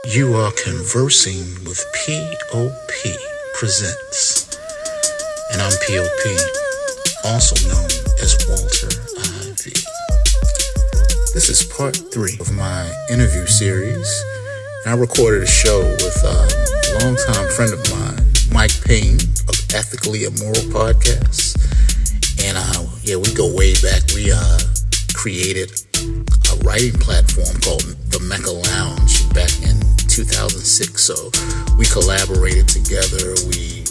You are conversing with P.o.p. Presents, and I'm P.o.p., also known as Walter I.V. This is part 3 of my interview series, and I recorded a show with a longtime friend of mine, Mike Payne of Ethically Immoral podcast. And we go way back. We created a writing platform called the Mecca Lounge back in 2006. So we collaborated together. We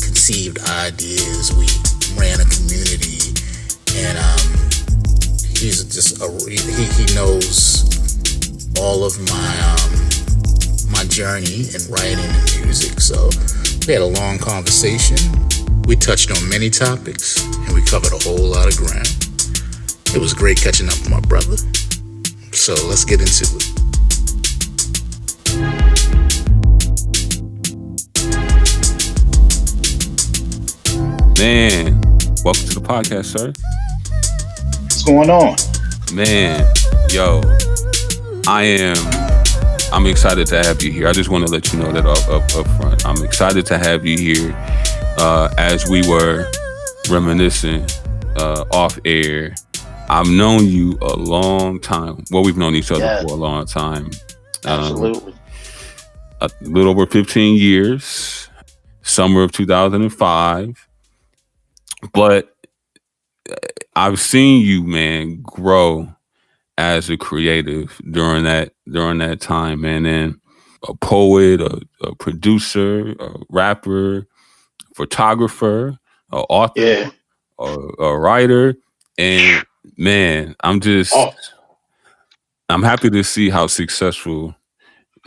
conceived ideas. We ran a community, and he's just he knows all of my journey in writing and music. So we had a long conversation. We touched on many topics, and we covered a whole lot of ground. It was great catching up with my brother. So let's get into it. Man, welcome to the podcast, sir. What's going on? Man, yo, I'm excited to have you here. I just want to let you know that up front. I'm excited to have you here. As we were reminiscing off air, I've known you a long time. Well, we've known each other for a long time. Absolutely. A little over 15 years, summer of 2005. But I've seen you, man, grow as a creative during that time, man. And a poet, a producer, a rapper, photographer, an author, a writer, and man, I'm happy to see how successful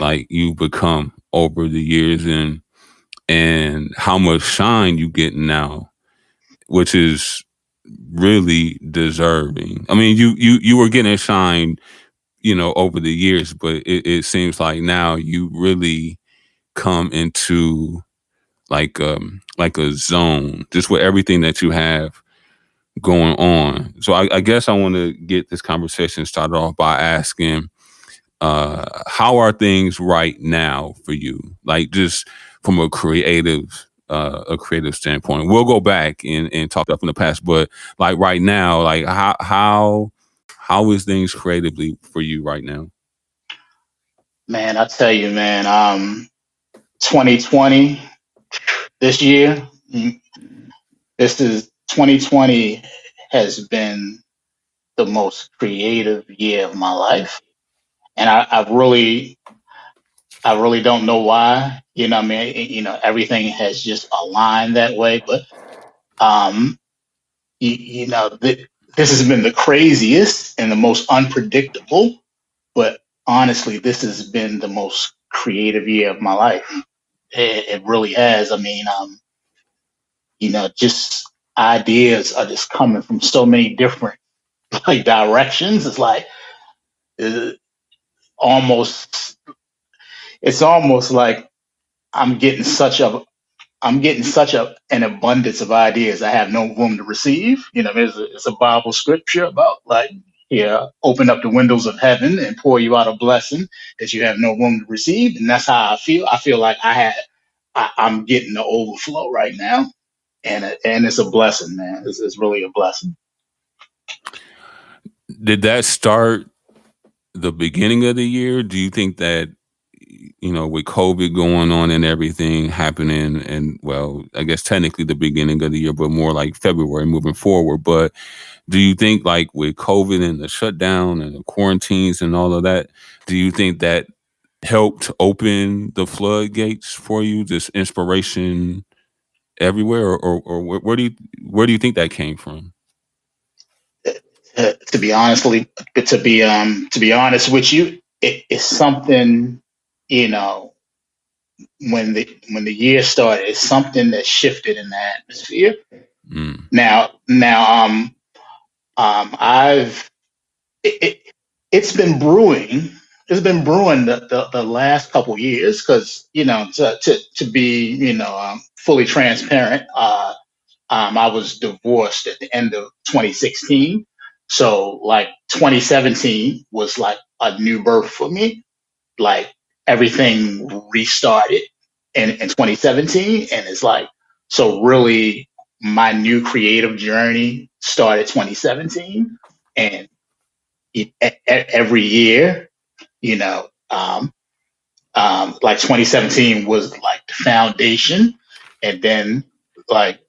like you've become over the years and how much shine you get now, which is really deserving. I mean, you were getting shine, over the years, but it seems like now you really come into like a zone just with everything that you have going on. So I guess I want to get this conversation started off by asking, how are things right now for you? Like just from a creative standpoint. We'll go back and talk up in the past, but like right now, like how is things creatively for you right now? Man, I tell you, man, 2020, this year, this is 2020 has been the most creative year of my life. And I really don't know why, I mean, everything has just aligned that way. But, this has been the craziest and the most unpredictable. But honestly, this has been the most creative year of my life. It really has. I mean, just ideas are just coming from so many different like directions. It's like uh, almost it's almost like I'm getting such a an abundance of ideas I have no room to receive. It's a Bible scripture about like, open up the windows of heaven and pour you out a blessing that you have no room to receive. And that's how I feel. I feel like I'm getting the overflow right now, and it's a blessing, man. It's really a blessing. Did that start the beginning of the year? Do you think that, with COVID going on and everything happening, and well, I guess technically the beginning of the year, but more like February moving forward. But do you think like with COVID and the shutdown and the quarantines and all of that, do you think that helped open the floodgates for you, this inspiration everywhere, or where do you think that came from? To be honestly, to be honest with you, it's something, you know when the year started, it's something that shifted in the atmosphere. Mm. I've it, it's been brewing. It's been brewing the last couple years because, to be, fully transparent. I was divorced at the end of 2016, so like 2017 was like a new birth for me. like everything restarted in 2017, and it's like so really my new creative journey started 2017, and every year, you know, like 2017 was like the foundation, and then like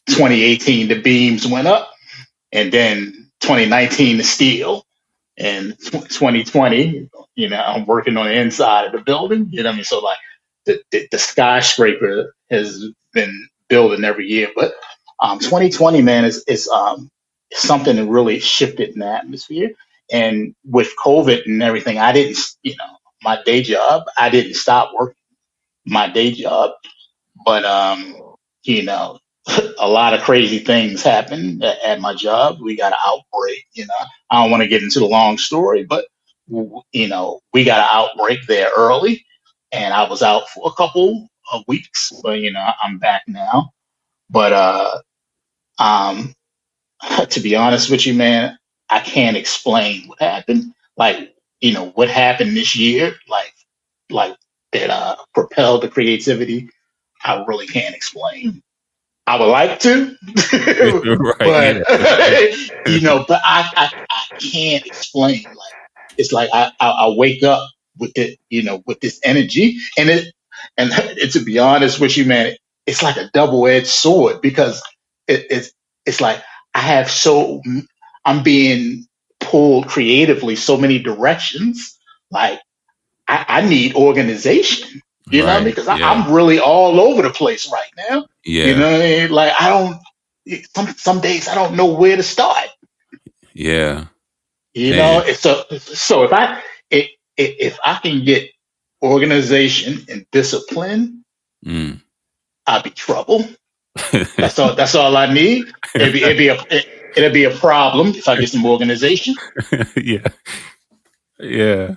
2018 the beams went up, and then 2019 the steel, and 2020, I'm working on the inside of the building. You know what I mean? So like the skyscraper has been building every year, but 2020, man, is something that really shifted in the atmosphere. And with COVID and everything, I didn't, my day job, I didn't stop working my day job, but you know, a lot of crazy things happened at my job. We got an outbreak. I don't want to get into the long story, but we got an outbreak there early, and I was out for a couple of weeks. But I'm back now. But um, to be honest with you, man, I can't explain what happened. Like what happened this year, like that propelled the creativity. I really can't explain. I would like to, Right. but Yeah. For sure. but I can't explain. Like it's like I wake up with it, with this energy, and to be honest with you, man, it's like a double edged sword because it's like I have I'm being pulled creatively so many directions. Like I need organization. You know what I mean? Right. Because Yeah. I'm really all over the place right now. You Yeah. know what I mean? Like I don't. Some days I don't know where to start. Yeah. You know, Man. so if I can get organization and discipline, Mm. I'll be trouble. That's all I need. It'd be a problem if I get some organization. Yeah. Yeah.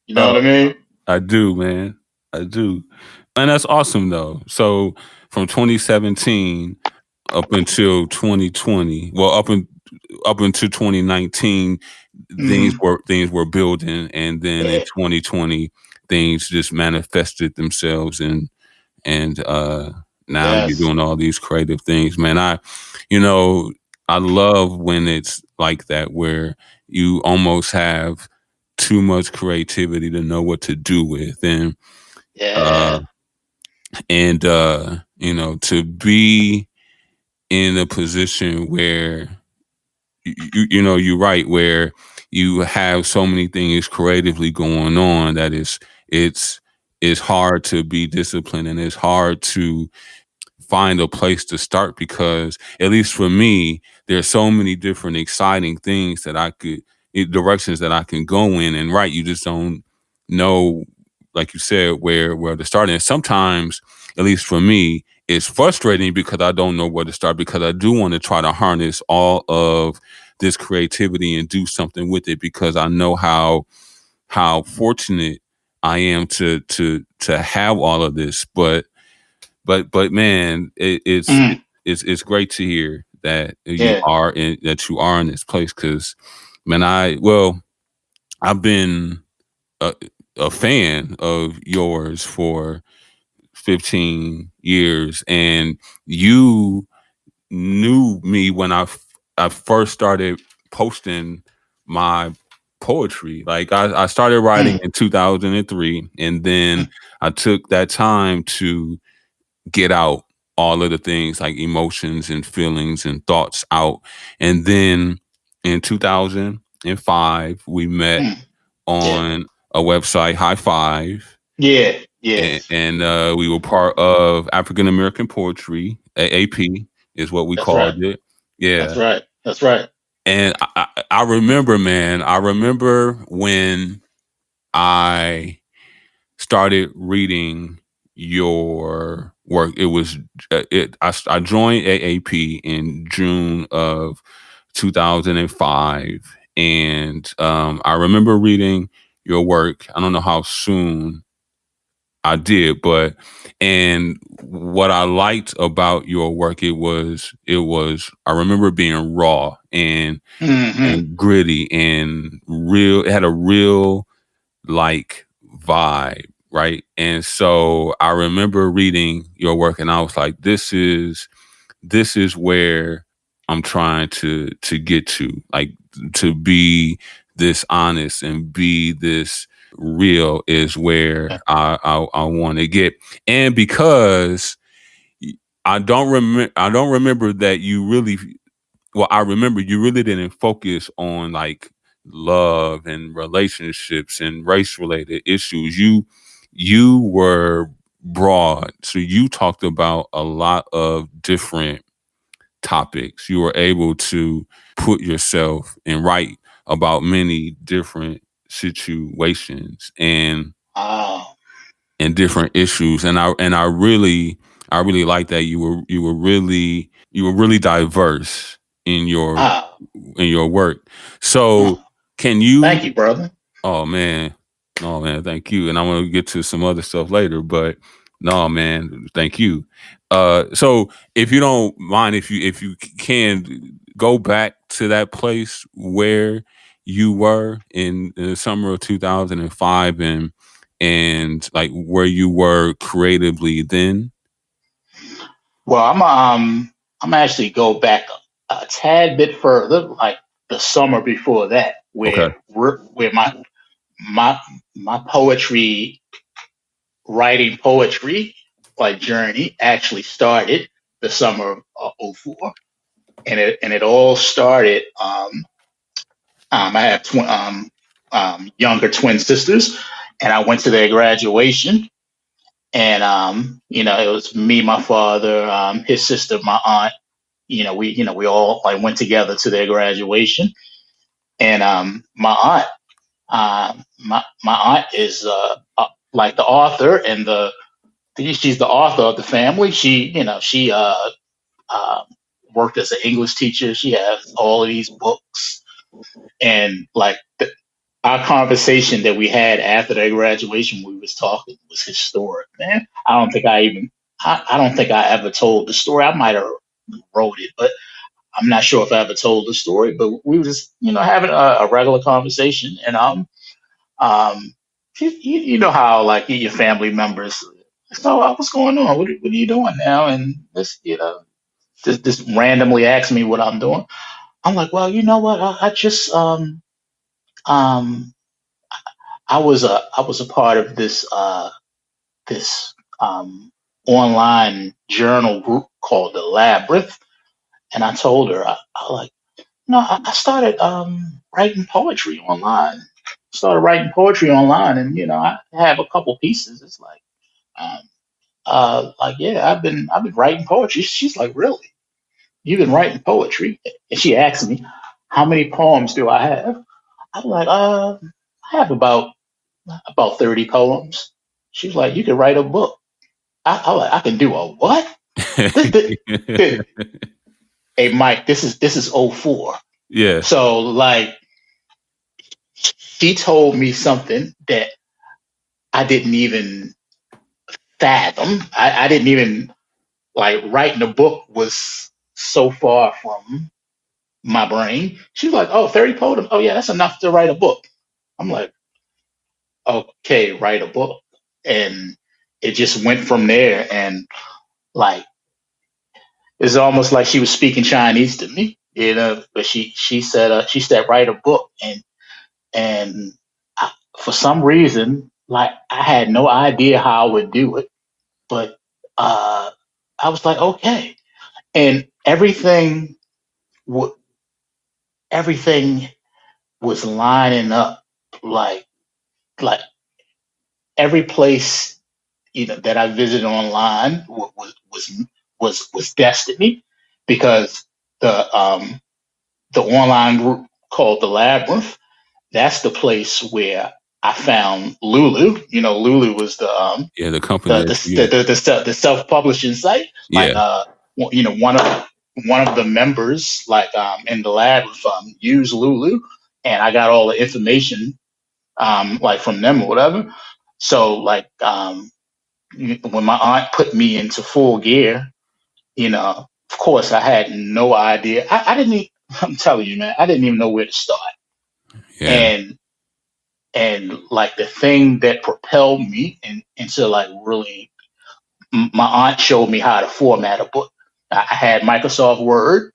You know what Oh, I mean? I do, man. I do. And that's awesome though. So from 2017 up until 2020, well, up until 2019, Hmm. things were building, and then in Yeah. 2020, things just manifested themselves, and now you're Yes. doing all these creative things, man. You know, I love when it's like that, where you almost have too much creativity to know what to do with, uh, Yeah. to be in a position where you're right, where you have so many things creatively going on that it's it's hard to be disciplined, and it's hard to find a place to start, because at least for me, there's so many different exciting things that directions that I can go in, and right, you just don't know, like you said, where to start. And sometimes, at least for me, it's frustrating because I don't know where to start, because I do want to try to harness all of this creativity and do something with it, because I know how fortunate I am to have all of this. But man, Mm. it's great to hear that Yeah. you are in this place, because man, I've been a, a fan of yours for 15 years, and you knew me when I first started posting my poetry. Like I started writing Mm. in 2003, and then I took that time to get out all of the things, like emotions and feelings and thoughts out. And then in 2005, we met Mm. Yeah. on a website, High Five, Yeah. Yeah. and we were part of African American Poetry. AAP is what we That's right. called it. That's Yeah. right. That's right. And I remember, man, I remember when I started reading your work. It was I joined AAP in June of 2005, and I remember reading your work. I don't know how soon I did, but and what I liked about your work, it was I remember being raw Hmm. and gritty and real. It had a real like vibe, right? And so I remember reading your work, and I was like, this is where I'm trying to get to, like, to be this honest and be this real is where I want to get. And because I don't remember that you really, well, I remember you really didn't focus on like love and relationships and race related issues. You were broad. So you talked about a lot of different topics. You were able to put yourself and write about many different situations Oh, and different issues. And I really like that you were really diverse oh, in your work. So oh. can Thank you you, brother. oh man. Oh man, thank you. And I'm gonna get to some other stuff later, but no man, thank you. So if you don't mind, if you can go back to that place where you were in the summer of 2005 and like where you were creatively then. Well, I'm actually go back a tad bit further, like the summer before that, Okay. where my my poetry writing poetry like journey actually started the summer of '04, and it all started. I have younger twin sisters, and I went to their graduation. And it was me, my father, his sister, my aunt. We all like went together to their graduation. And my aunt is like the author and she's the author of the family. She uh, worked as an English teacher. She has all of these books, and like our conversation that we had after their graduation, we was talking, was historic, man. I don't think I ever told the story. I might have wrote it, but I'm not sure if I ever told the story. But we were just, having a regular conversation, and um, you know how like your family members. So what's going on? What are you doing now? And this, just randomly ask me what I'm doing. I'm like, well, you know what? I just um I was a part of this online journal group called the Labyrinth, and I told her I like I started writing poetry online. Started writing poetry online, and I have a couple pieces. It's um, yeah, I've been writing poetry. She's like, really? You've been writing poetry? And she asked me, how many poems do I have? I'm like, I have about 30 poems. She's like, you can write a book. I can do a what? Th- th- th- hey Mike, this is '04. Yeah. So like she told me something that I didn't even fathom. I didn't even like writing a book was so far from my brain. She was like, oh, 30 poems. Oh yeah, that's enough to write a book. I'm like, okay, write a book. And it just went from there, and like it's almost like she was speaking Chinese to me, but she said write a book, and for some reason, like I had no idea how I would do it, but I was like, okay, and w- everything was lining up, like like every place that I visited online was destiny, because the online group called the Labyrinth, that's the place where I found Lulu. Lulu was Yeah, the company the that yeah. the self publishing site. Like Yeah. one of the members like in the lab used Lulu, and I got all the information like from them or whatever. So like when my aunt put me into full gear, of course I had no idea. I didn't. I'm telling you, man, I didn't even know where to start. Yeah. And and like the thing that propelled me into like really, my aunt showed me how to format a book. I had Microsoft Word,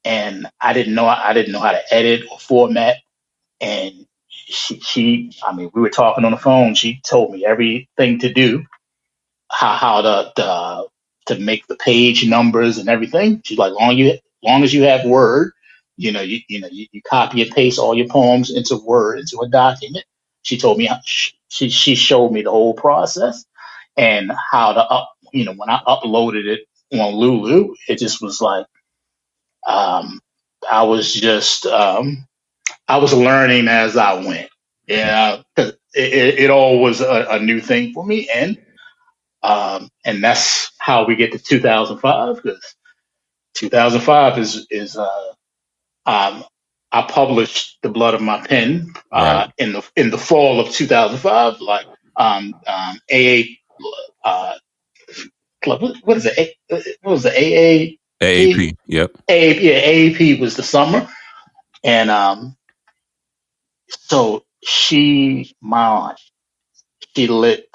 and I didn't know how to edit or format. And I mean, we were talking on the phone. She told me everything to do, how to make the page numbers and everything. She's like, long as you have Word, you copy and paste all your poems into Word into a document. She told me she showed me the whole process and how to when I uploaded it on Lulu, it just was like, um, I was just I was learning as I went. Yeah, because it all was a new thing for me, and that's how we get to 2005. Because 2005 um, I published The Blood of My Pen Right. in the fall of 2005. Like AA, uh, club. What is it? What was the AAP? AAP. Yep. Yeah, AAP was the summer, and so my aunt, she lit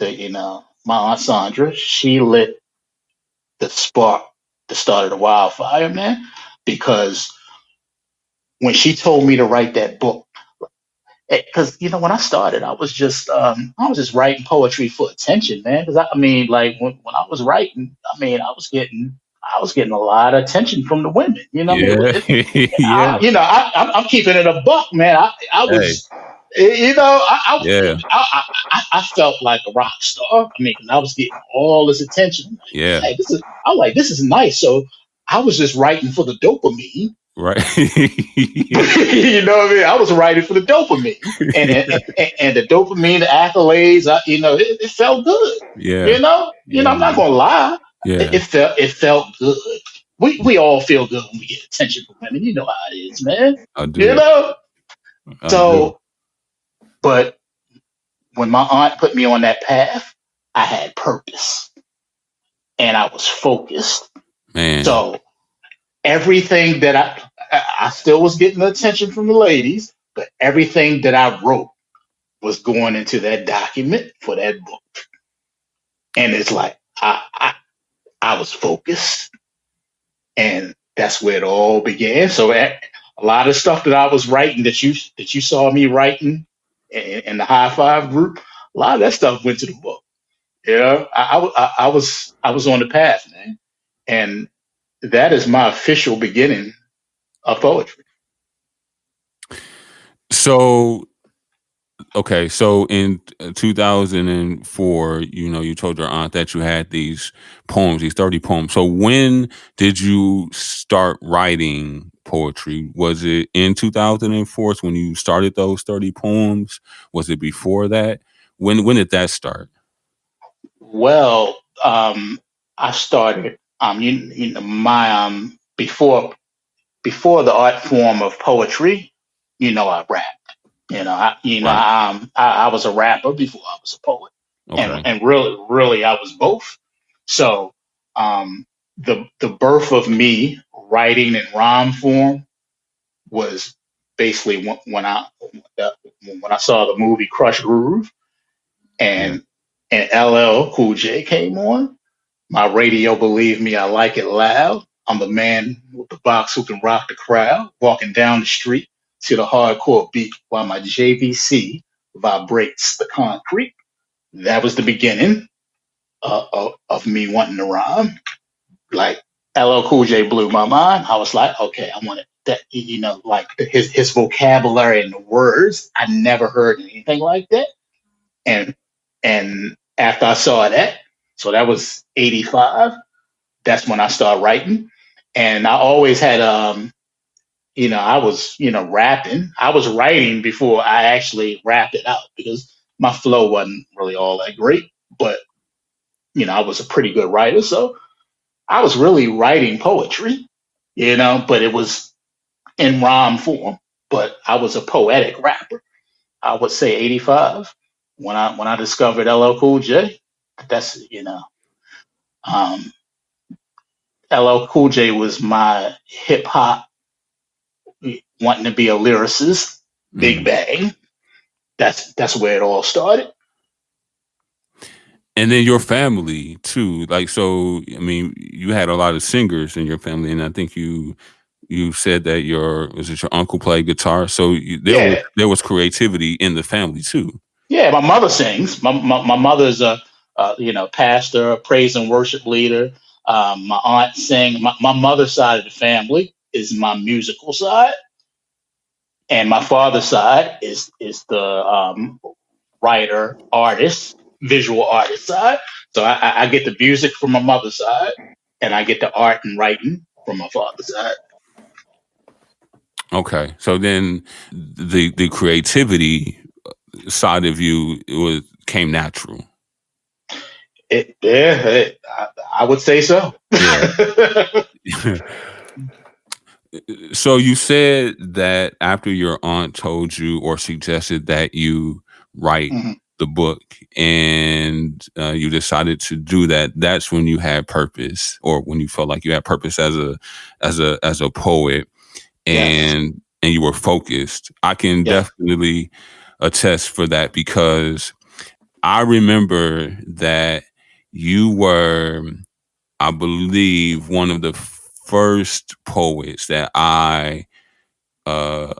my aunt Sandra, she lit the spark that started a wildfire, man. Because when she told me to write that book, because when I started, I was just writing poetry for attention, man. Because I mean, like when I was writing, I mean, I was getting a lot of attention from the women. You know what I mean? Yeah. Yeah. I'm keeping it a buck, man. I Hey. was, Yeah. I felt like a rock star. I mean, 'cause I was getting all this attention. I'm like, Yeah. hey, this is nice. So I was just writing for the dopamine. Right. Yeah. You know what I mean? I was writing for the dopamine, and the dopamine, the accolades. It felt good. Yeah. Yeah, I'm not man. gonna lie. Yeah. It felt good. We all feel good when we get attention from women. You know how it is, man. I You do. know. I do. So, but when my aunt put me on that path, I had purpose and I was focused. Man. So everything that I still was getting the attention from the ladies, but everything that I wrote was going into that document for that book. And it's like I was focused, and that's where it all began. So a lot of stuff that I was writing that you saw me writing in the high five group, a lot of that stuff went to the book. Yeah, I was on the path, man, and that is my official beginning of poetry. So, okay, so in 2004, you told your aunt that you had these poems, these 30 poems. So when did you start writing poetry? Was it in 2004 when you started those 30 poems? Was it before that? When did that start? Well, I started my before the art form of poetry, I rap. Right. I was a rapper before I was a poet, Okay. and really I was both. So the birth of me writing in rhyme form was basically when I saw the movie Crush Groove, Yeah. and LL Cool J came on. My radio believed me, I like it loud. I'm the man with the box who can rock the crowd, walking down the street to the hardcore beat while my JVC vibrates the concrete. That was the beginning of me wanting to rhyme. Like LL Cool J blew my mind. I was like, okay, I want it. That like his vocabulary and the words, I never heard anything like that. And after I saw that, so that was '85. That's when I started writing. And I always had I was, rapping. I was writing before I actually rapped it out because my flow wasn't really all that great. But, I was a pretty good writer. So I was really writing poetry, but it was in rhyme form. But I was a poetic rapper. I would say '85 when I discovered LL Cool J. That's um, LL Cool J was my hip hop wanting to be a lyricist, Big Mm. Bang. that's where it all started. And then your family too. Like, so, I mean, you had a lot of singers in your family, and I think you said that your uncle played guitar, so Yeah, there was creativity in the family too. yeah. My mother sings. My mother's a pastor, a praise and worship leader. My aunt sing. My mother's side of the family is my musical side, and my father's side is the writer, artist, visual artist side. So I get the music from my mother's side, and I get the art and writing from my father's side. Okay, so then the creativity side of you came natural. I would say so. Yeah. So you said that after your aunt told you or suggested that you write Mhm. the book and you decided to do that, that's when you had purpose, or when you felt like you had purpose as a poet, Yes. and you were focused. I can Yes. definitely attest for that, because I remember that you were, I believe, one of the first poets that I uh,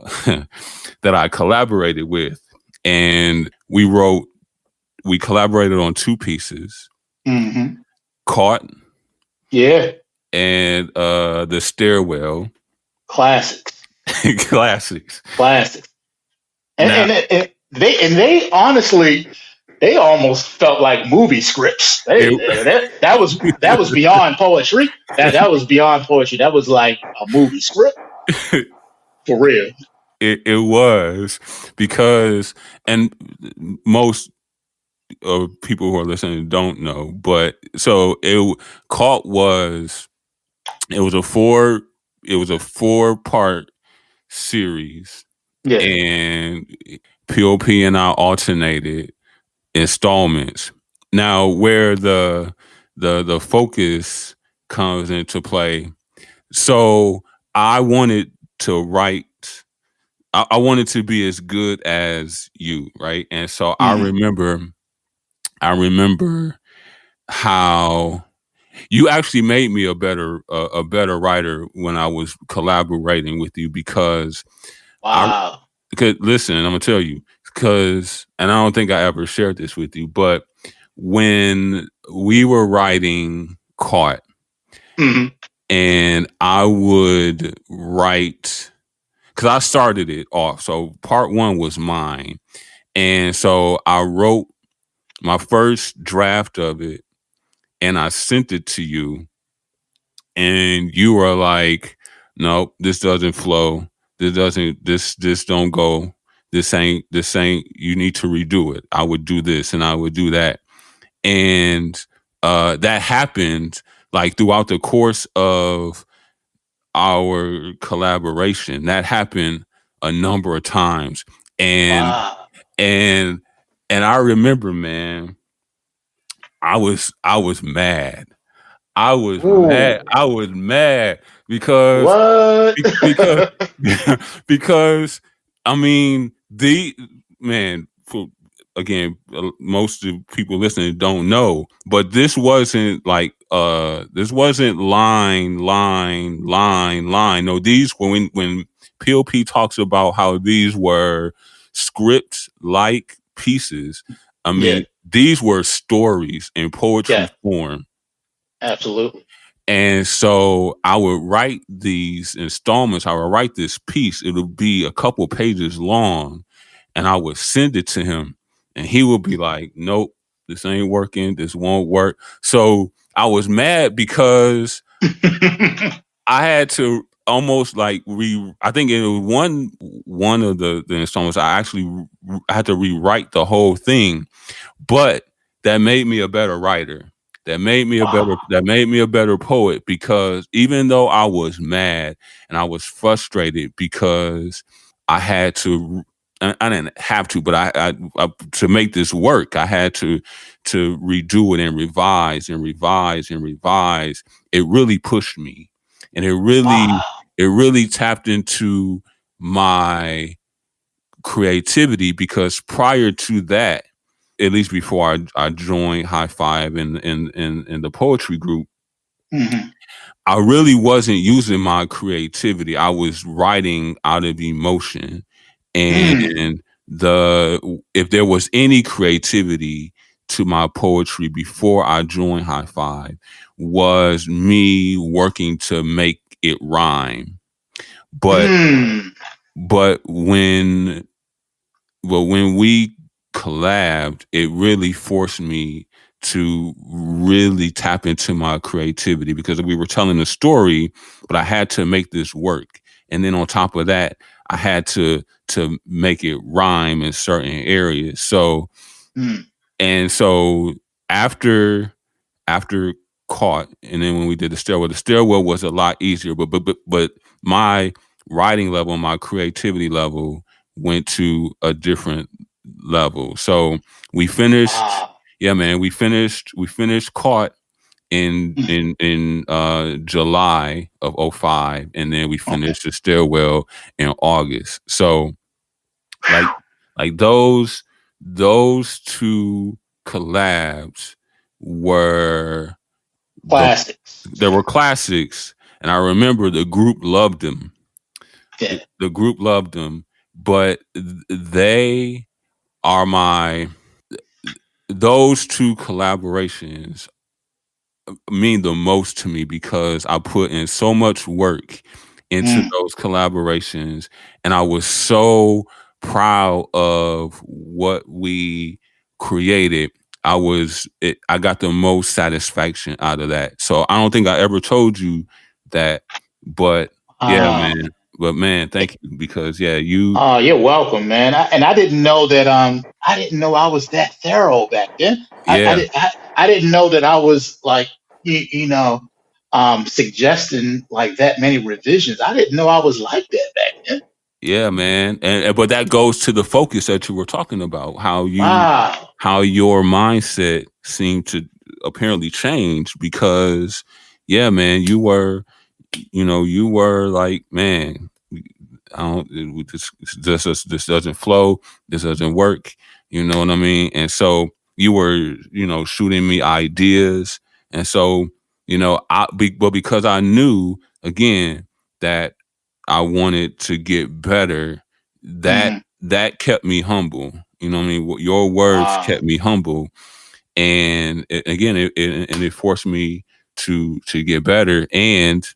that I collaborated with, and we collaborated on two pieces, Hmm. "Caught" Yeah. and "The Stairwell." Classics. Classics. Classics. And Now, they honestly they almost felt like movie scripts. it That was beyond poetry. That was beyond poetry. That was like a movie script for real. it was, because, and most people who are listening don't know, but so "Caught" it was a four it was a 4-part series, Yeah. and P.o.p and I alternated installments. Now, where the focus comes into play, so I wanted to write. I wanted to be as good as you, right? And so Hmm. I remember how you actually made me a better writer when I was collaborating with you, I Wow. because listen, I'm gonna tell you, because, and I don't think I ever shared this with you, but when we were writing "Caught" Hmm. and I would write, because I started it off, so part one was mine, and so I wrote my first draft of it and I sent it to you, and you were like, "Nope, this doesn't flow. This don't go. This ain't. You need to redo it. I would do this and I would do that." And that happened like throughout the course of our collaboration. That happened a number of times, and Wow. and and I remember, man, I was mad. I was mad. Ooh. I was mad because What? because because I mean, the man, for, again, most of the people listening don't know, but this wasn't line. No, these, when P.o.p talks about how these were script like pieces, I Yeah. mean, these were stories in poetry Yeah. form. Absolutely. And so I would write these installments. I would write this piece. It would be a couple pages long, and I would send it to him, and he would be like, "Nope, this ain't working. This won't work." So I was mad because I had to almost like I think it was one of the installments. I had to rewrite the whole thing, but that made me a better writer. Wow. That made me a better poet, because even though I was mad and I was frustrated because I had to, I didn't have to, but I to make this work, I had to redo it and revise and revise and revise. It really pushed me, and Wow. it really tapped into my creativity, because prior to that, at least before I joined High Five in the poetry group, Mm-hmm. I really wasn't using my creativity. I was writing out of emotion. Mm. And if there was any creativity to my poetry before I joined High Five, was me working to make it rhyme. But Mm. but when we collabed, it really forced me to really tap into my creativity, because we were telling a story, but I had to make this work. And then on top of that, I had to make it rhyme in certain areas. Mm. So after after caught, and then when we did the stairwell was a lot easier, but my writing level, my creativity level went to a different level. So we finished, Wow. yeah, man, we finished caught Mm. in July of '05, and then we Okay. finished the stairwell in August. So like Wow. those two collabs were the Classics. there were classics, and I remember the group loved them. Yeah. The group loved them, but they are my those two collaborations mean the most to me, because I put in so much work into Mm. those collaborations, and I was so proud of what we created. I got the most satisfaction out of that. So I don't think I ever told you that, but yeah, Ah, man. But man, thank you, because yeah, you oh, you're welcome, man. And I didn't know that. I didn't know I was that thorough back then. yeah, I didn't know that I was like suggesting like that many revisions. I didn't know I was like that back then. yeah, man. And but that goes to the focus that you were talking about, Wow. how your mindset seemed to apparently change, because yeah, man, you were like, man, I don't this doesn't flow, this doesn't work, you know what I mean? And so you were, shooting me ideas. And so, but because I knew, again, that I wanted to get better, that Hmm. that kept me humble. You know what I mean? Your words Wow. kept me humble, and again, it forced me to get better. And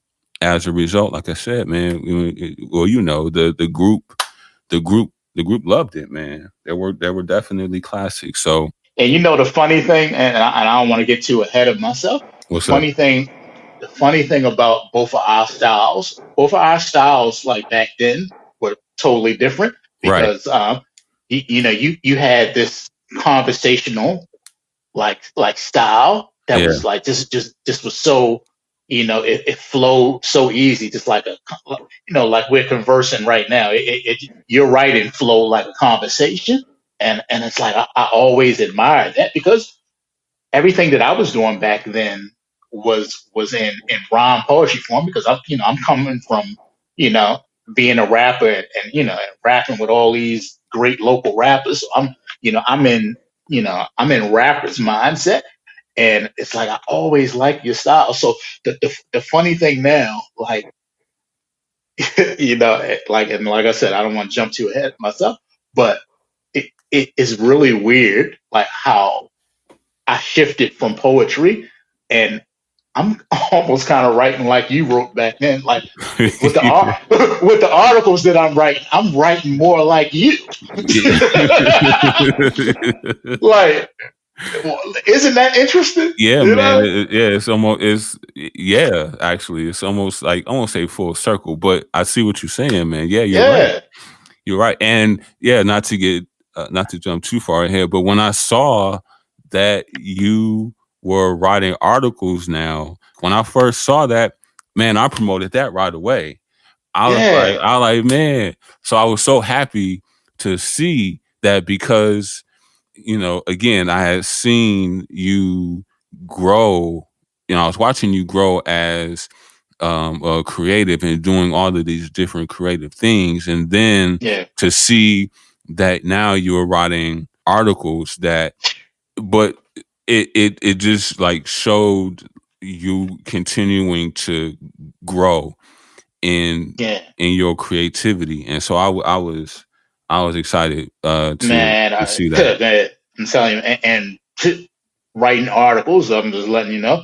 as a result, like I said, man, well, the group loved it, man. There were definitely classics. So And you know the funny thing, and I don't want to get too ahead of myself. The what's up? funny thing, the funny thing about both of our styles, like back then, were totally different Right? because you had this conversational like style that Yeah, was like just was so it flowed so easy, just like like we're conversing right now. Your writing flowed like a conversation, and it's like I always admired that because everything that I was doing back then was in rhyme poetry form because I'm coming from you know being a rapper and rapping with all these great local rappers. So I'm in rappers mindset, and it's like I always like your style. So the funny thing now, like and like I said, I don't want to jump too ahead myself, but it is really weird, like how I shifted from poetry, and I'm almost kind of writing like you wrote back then, like with the art, with the articles that I'm writing more like you. yeah. Like, isn't that interesting? Yeah, You man. know? Yeah, yeah, actually, it's almost like, I won't say full circle, but I see what you're saying, man. Yeah, you're right. Yeah, You're right. And yeah, not to jump too far ahead, but when I saw that you were writing articles now, when I first saw that, man, I promoted that right away. yeah, Man. So I was so happy to see that, because again, I had seen you grow. I was watching you grow as creative and doing all of these different creative things, and then yeah. to see that now you're writing articles that, but it just like showed you continuing to grow in Yeah, your creativity, and so I was excited man, to see that. man, I'm telling you, and writing articles. I'm just letting you know,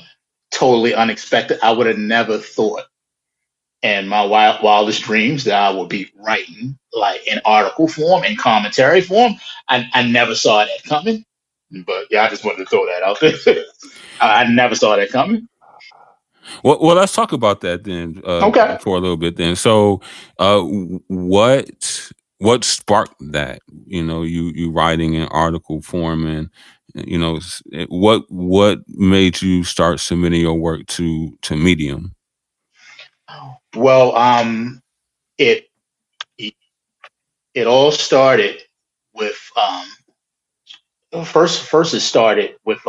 totally unexpected. I would have never thought in my wildest dreams that I would be writing like in article form, in commentary form. I never saw that coming. But yeah, I just wanted to throw that out there. I never saw that coming. Well, let's talk about that then Okay. for a little bit. Then, so what sparked that? You know, you writing in article form, and you know, what made you start submitting your work to Medium? Well, it it all started with first it started with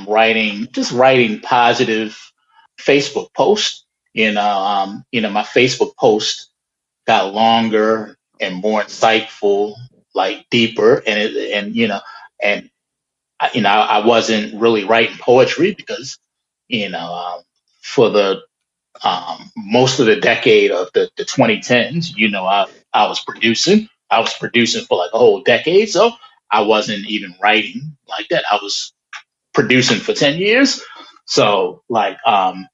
writing positive Facebook posts. My Facebook post got longer and more insightful, like deeper, and I wasn't really writing poetry because for the most of the decade of the 2010s, I was producing. I was producing for like a whole decade, so I wasn't even writing like that. I was producing for 10 years. So like I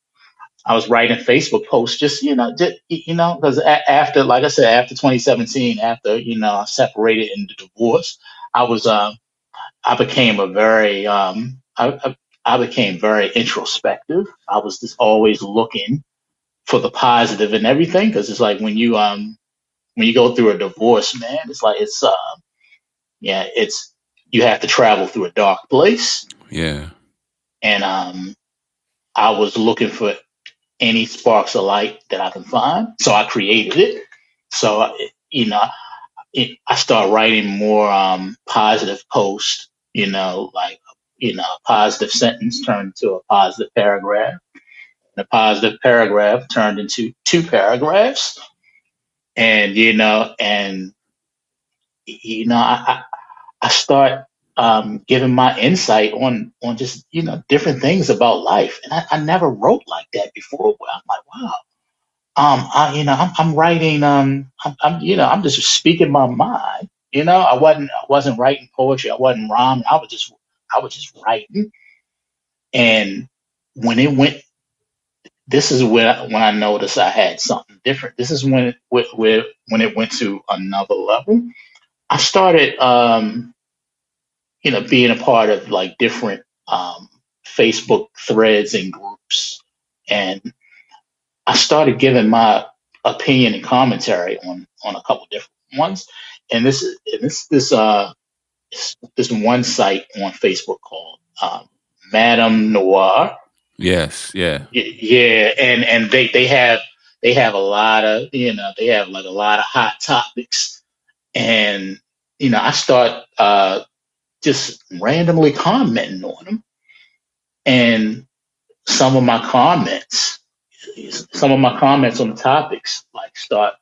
was writing Facebook posts because after, like I said, after 2017, after I separated in the divorce, I was I became a very I became very introspective. I was just always looking for the positive in everything, because it's like when you go through a divorce, man, it's like it's you have to travel through a dark place. Yeah, And I was looking for any sparks of light that I can find. So I created it. So, I start writing more positive posts, a positive sentence turned into a positive paragraph. And a positive paragraph turned into two paragraphs. And, I start giving my insight on just different things about life, and I never wrote like that before. Where I'm like, wow, I'm writing, I'm just speaking my mind. I wasn't writing poetry, I wasn't rhyming, I was just writing. And when it went, this is when I noticed I had something different. This is when it went to another level. I started being a part of like different Facebook threads and groups. And I started giving my opinion and commentary on a couple different ones. And this one site on Facebook called Madame Noir. yes, yeah, Yeah, and they have a lot of they have like a lot of hot topics. And I start just randomly commenting on them. And some of my comments, some of my comments on the topics like start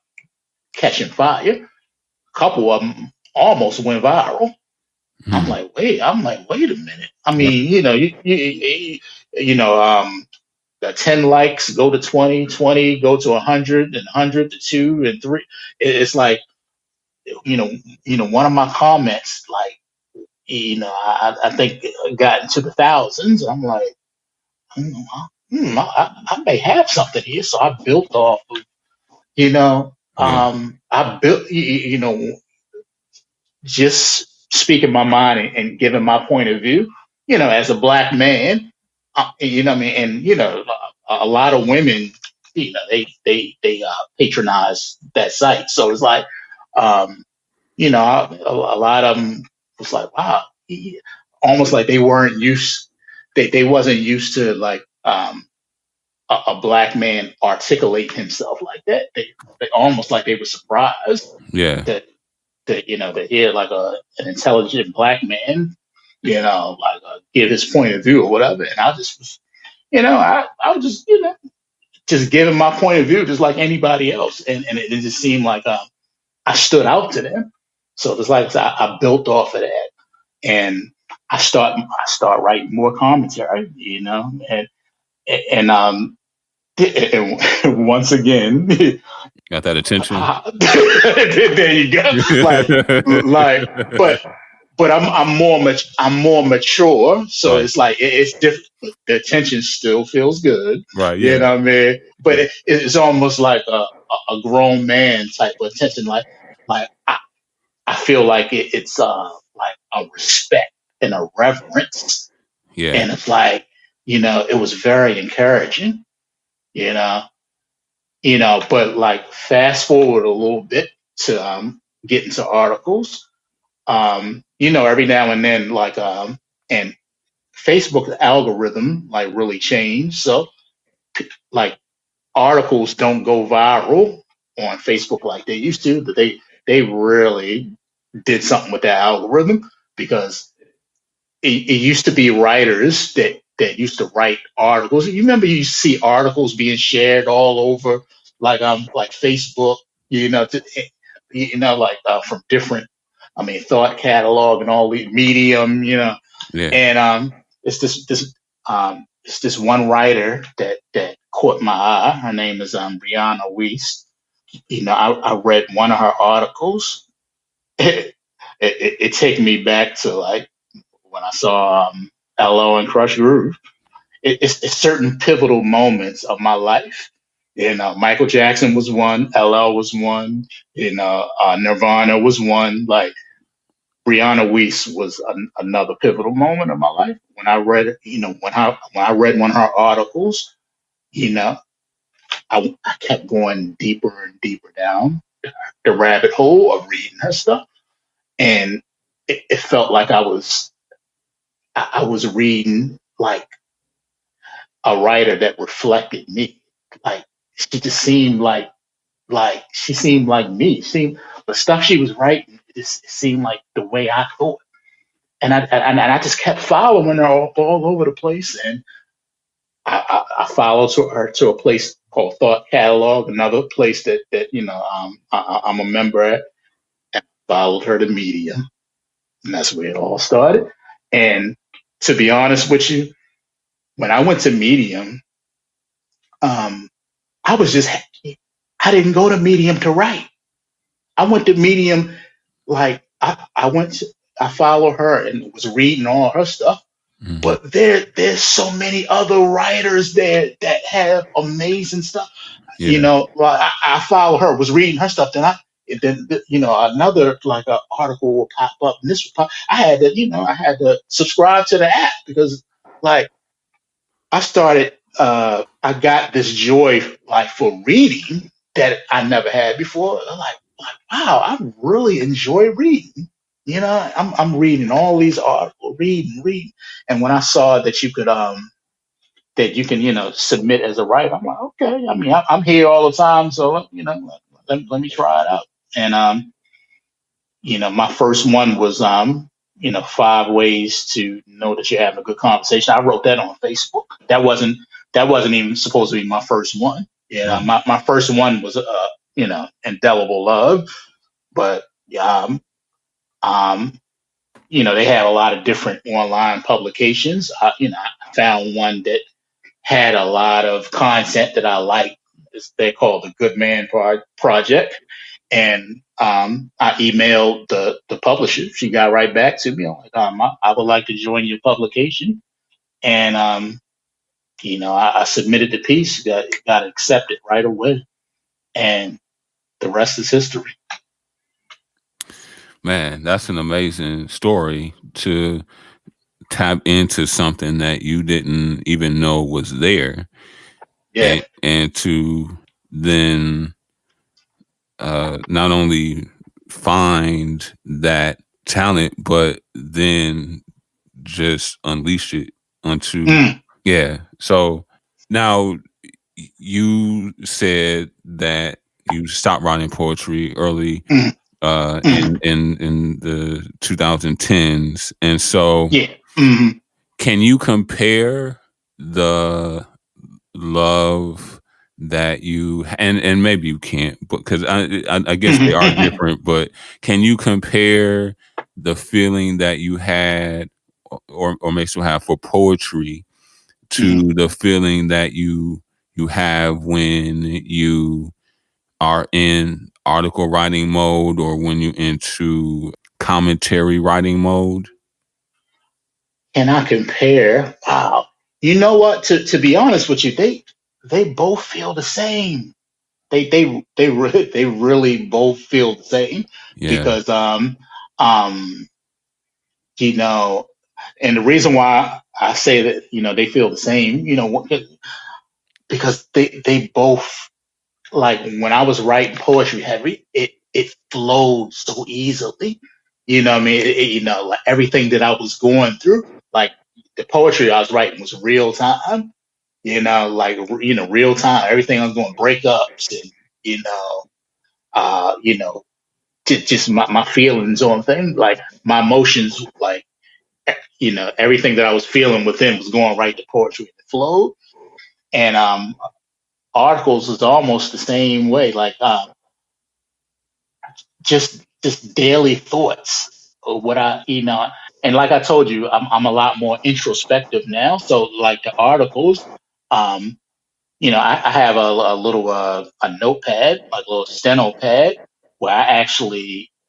catching fire. A couple of them almost went viral. hmm. I'm like, wait a minute. I mean, the 10 likes go to 20, 20 go to 100, and 100 to 2 and 3. It's like, you know, one of my comments, like, I think it got into the thousands. I'm like, hmm, I may have something here. So I built off of, Yeah, I built, just speaking my mind and giving my point of view, as a black man, what I mean? And, a lot of women, they patronize that site. So it's like, a lot of them was like, wow, almost like they weren't used, they wasn't used to like, a black man articulate himself like that. They almost like they were surprised yeah, that to hear like an intelligent black man, like give his point of view or whatever. And I just was, I was just giving my point of view just like anybody else. And it just seemed like I stood out to them. So it's like I built off of that, and I start writing more commentary, and and once again, Got that attention. there you go. Like, but I'm more mature, so Right. it's like it's different. The attention still feels good, Right. you Yeah. know what I mean? But Yeah. it's almost like a grown man type of attention. Like I feel like it's like a respect and a reverence, Yeah. and it's like it was very encouraging, you know, But like fast forward a little bit to get into articles, every now and then, and Facebook algorithm like really changed, so like articles don't go viral on Facebook like they used to. But they really did something with that algorithm because it used to be writers that used to write articles. You remember you see articles being shared all over, like Facebook, from different, Thought Catalog and all the Medium, Yeah. and it's it's this one writer that caught my eye. Her name is Brianna Weiss. I read one of her articles. It take me back to like when I saw LO and Crush Groove. It's certain pivotal moments of my life. Michael Jackson was one, LL was one, Nirvana was one. Like Brianna Weiss was another pivotal moment of my life. When I read, when I read one of her articles, you know, I kept going deeper and deeper down the rabbit hole of reading her stuff, and it felt like I was reading like a writer that reflected me. Like she just seemed like she seemed like me. The stuff she was writing, it seemed like the way I thought. And I just kept following her all over the place. And I followed her to a place called Thought Catalog, another place that I'm a member at. And followed her to Medium, and that's where it all started. And to be honest with you, when I went to Medium, um, I was just I didn't go to Medium to write. I went to Medium like I went to I follow her and was reading all her stuff. Mm-hmm. But there's so many other writers there that have amazing stuff. Yeah. Like I follow her, was reading her stuff, then another like a article will pop up, and this will pop. I had to subscribe to the app because like I got this joy like for reading that I never had before. I'm like, wow, I really enjoy reading. I'm reading all these articles, reading. And when I saw that you can, submit as a writer, I'm like, okay. I'm here all the time, so let me try it out. And my first one was 5 ways to know that you're having a good conversation. I wrote that on Facebook. That wasn't even supposed to be my first one. Right. My first one was indelible love, but they have a lot of different online publications. I found one that had a lot of content that I like. They're called the Good Man Project. And I emailed the publisher. She got right back to me. I'm like, I would like to join your publication. And, I submitted the piece, got accepted right away. And the rest is history. Man, that's an amazing story to tap into something that you didn't even know was there, Yeah. and to then not only find that talent, but then just unleash it onto, Mm, yeah. So now you said that you stopped writing poetry early mm, mm. in the 2010s, and so Yeah. can you compare the love that you and maybe you can't, because I guess they are different. But can you compare the feeling that you had or may still have for poetry to the feeling that you have when you are in article writing mode or when you're into commentary writing mode? Can I compare? Wow. You know what? To be honest with you, they both feel the same. They really both feel the same Yeah. because um you know, and the reason why I say that they feel the same, because they both, like, when I was writing poetry heavy, it flowed so easily. You know what I mean? Like everything that I was going through, like the poetry I was writing was real time. Like real time. Everything I was going breakups and you know, just my feelings on things, like my emotions, like everything that I was feeling within was going right to poetry and it flowed. And articles is almost the same way, like just daily thoughts or what and like I told you, I'm a lot more introspective now. So like the articles, um, I have a little a notepad, like a little steno pad, where I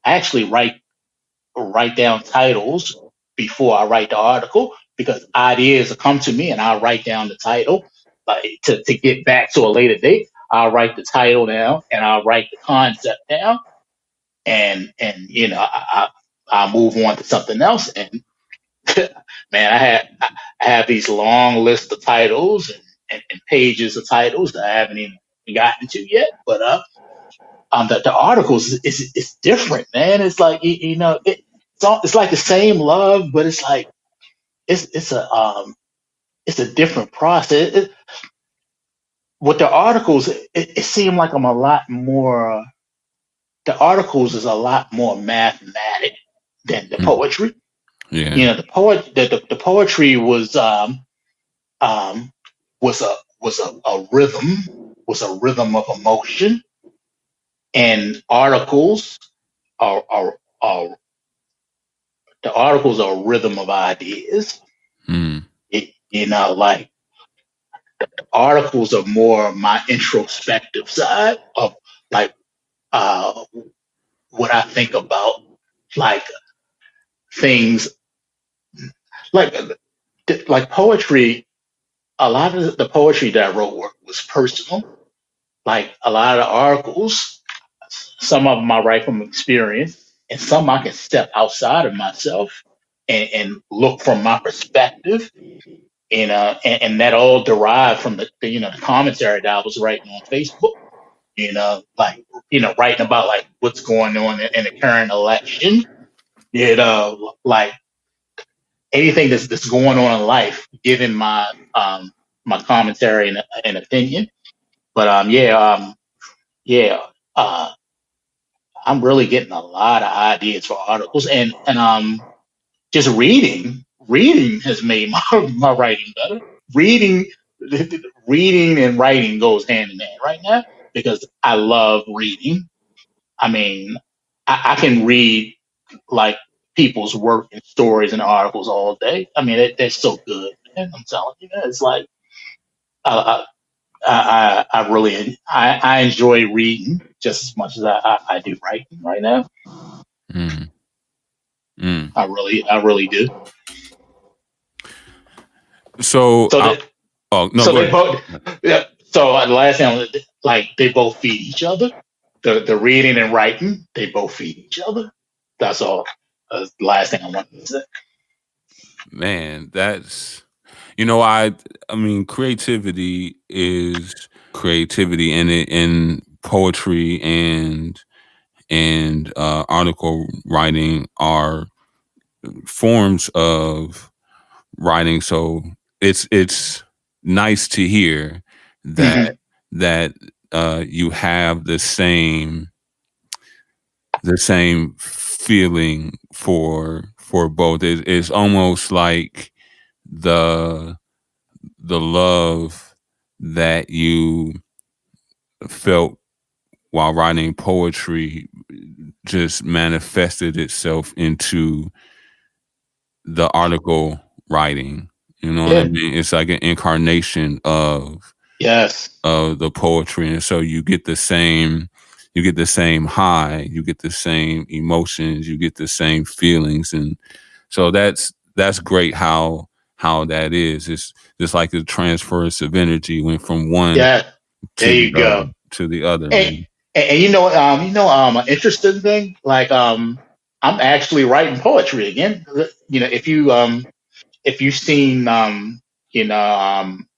actually write down titles before I write the article, because ideas will come to me and I'll write down the title. Like to get back to a later date, I'll write the title down and I'll write the concept down, and I move on to something else. And man, I have these long lists of titles and pages of titles that I haven't even gotten to yet. But the articles is different, man. It's like it's like the same love, but it's like it's a different process. With the articles, it seemed like I'm a lot more. The articles is a lot more mathematic than the Mm. poetry. Yeah. The poetry um, was a rhythm, was a rhythm of emotion, and articles are the articles are a rhythm of ideas. Mm. Like articles are more my introspective side of, like, uh, what I think about, like, things, like like poetry. A lot of the poetry that I wrote was personal. Like a lot of the articles, some of them I write from experience, and some I can step outside of myself and look from my perspective. And that all derived from the commentary that I was writing on Facebook. Like writing about like what's going on in the current election. Like anything that's going on in life, giving my commentary and opinion. But yeah, uh, I'm really getting a lot of ideas for articles, and just reading has made my writing better. Reading reading and writing goes hand in hand right now, because I love reading. I mean, I can read, like, people's work and stories and articles all day. I mean, they're so good, man. I'm telling you, it's like I I really I enjoy reading just as much as I do writing right now. Mm. Mm. I really do. So, So that oh no, so go they ahead. both, yeah. So the last thing, like, they both feed each other. The reading and writing, they both feed each other. That's all. That's the last thing I want to say. Man, that's I mean, creativity is creativity, and it in poetry and article writing are forms of writing. So it's nice to hear that Hmm. that you have the same feeling for both. It's almost like the the love that you felt while writing poetry just manifested itself into the article writing. You know what I Yeah. mean? It's like an incarnation Yes. of the poetry, and so you get the same high, you get the same emotions, you get the same feelings, and so that's great how that is. It's just like the transference of energy went from one Yeah. There you go. to the other, And, man. and an interesting thing, like I'm actually writing poetry again. If you've seen you know um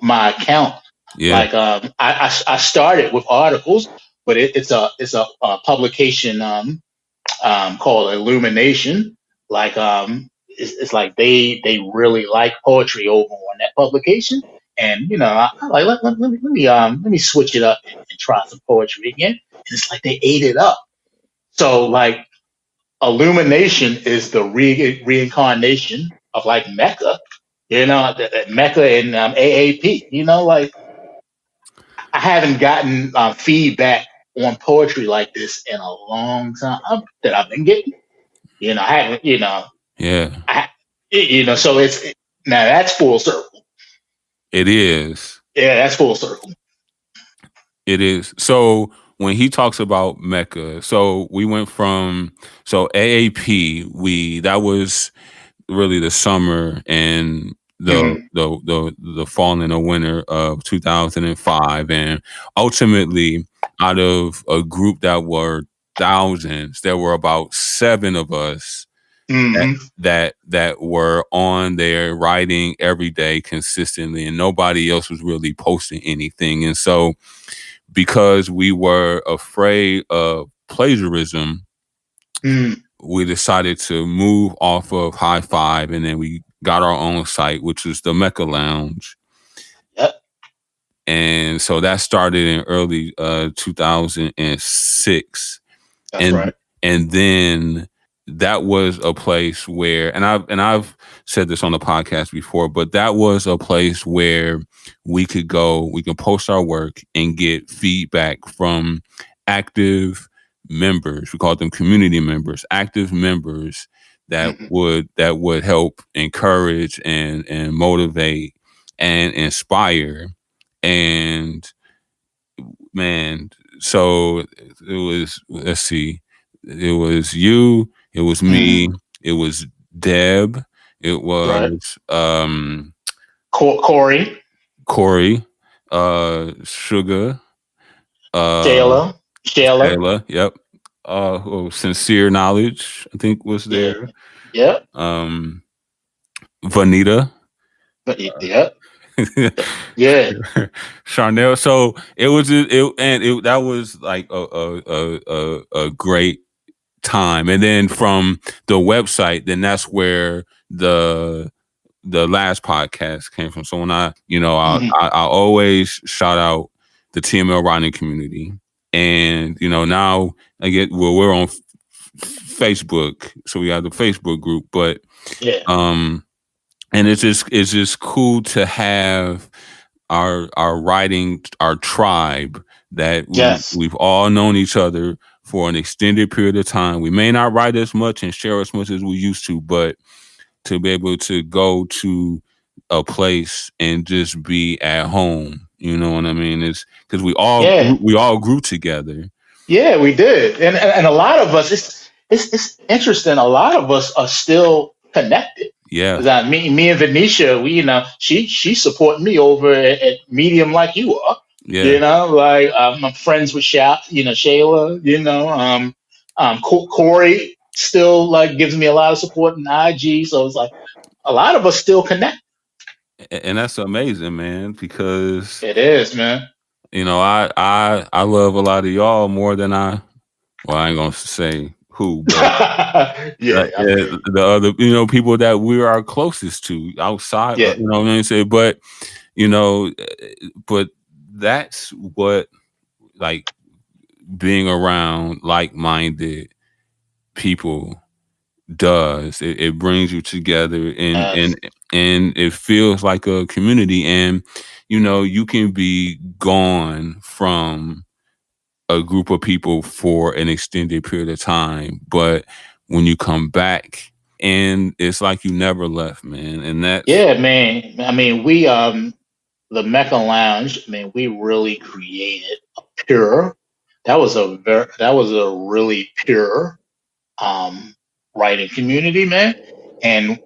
my account, Yeah. like I started with articles, but it's a publication called Illumination. Like it's like they really like poetry over on that publication, and I'm like let me switch it up and try some poetry again. And it's like they ate it up. So like Illumination is the reincarnation of like Mecca, Mecca and AAP. Like I haven't gotten feedback on poetry like this in a long time that I've been getting. I haven't. Yeah. I, so now that's full circle. It is. Yeah, that's full circle. It is. So when he talks about Mecca, so we went from AAP, that was really the summer and Hmm. the fall and the winter of 2005, and ultimately out of a group that were thousands, there were about 7 of us that Hmm. that were on there writing every day consistently, and nobody else was really posting anything. And so because we were afraid of plagiarism, Mm. we decided to move off of High Five, and then we got our own site, which was the Mecca Lounge. Yep, And so that started in early 2006, that's and right. then that was a place where, and I've said this on the podcast before, but that was a place where we can post our work and get feedback from active members. We call them community members, active members Hmm. that would help encourage and motivate and inspire. And man, so it was, let's see, it was you, it was me, Hmm. it was Deb, it Right. was Corey, Corey, Sugar, uh Shayla. Shayla, yep. Sincere Knowledge, I think, was Yeah. there. Yep. Um Vanita. Yep. Yeah. Charnel. So it was that was like a great time. And then from the website, then that's where the last podcast came from. So when Hmm. I always shout out the TML writing community, and now we're on Facebook, so we have the Facebook group, but Yeah. um and it's just cool to have our writing, our tribe, that Yes. we've all known each other for an extended period of time. We may not write as much and share as much as we used to, but to be able to go to a place and just be at home, you know what I mean? It's because Yeah. we all grew together. Yeah, we did, and a lot of us. It's interesting. A lot of us are still connected. Yeah, 'Cause me and Venetia, she supporting me over at Medium like you are. yeah. Like I'm friends with Shayla. Corey still like gives me a lot of support in IG. So it's like a lot of us still connect. And that's amazing, man, because It is, man. I love a lot of y'all more than I ain't gonna say who, but Yeah, I feel you. the other, people that we are closest to outside, Yeah. what I'm saying? But, you know, but that's what, like, being around like-minded people does. It brings you together, and Yes. it feels like a community. And you can be gone from a group of people for an extended period of time, but when you come back, and it's like you never left, man. And that's Yeah, man. I mean, we the Mecca Lounge. I mean, we really created a pure. That was a really pure um writing community, man. And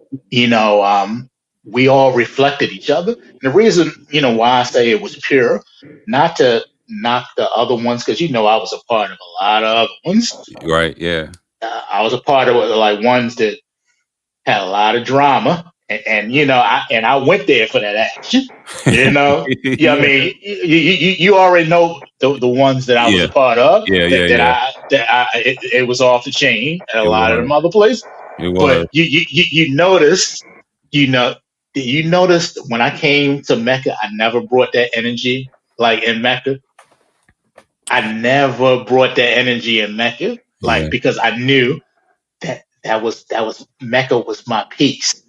we all reflected each other. And the reason why I say it was pure, not to knock the other ones, because I was a part of a lot of other ones. right. Yeah. I was a part of like ones that had a lot of drama, and I went there for that action. Yeah, I Yeah. mean, you already know the ones that I was Yeah. a part of Yeah. that, Yeah. that Yeah. it was off the chain at a It lot of was. them other places. It was. But you noticed, you know, you noticed when I came to Mecca, I never brought that energy like in Mecca. I never brought that energy in Mecca, Yeah. like because I knew that was Mecca was my peace.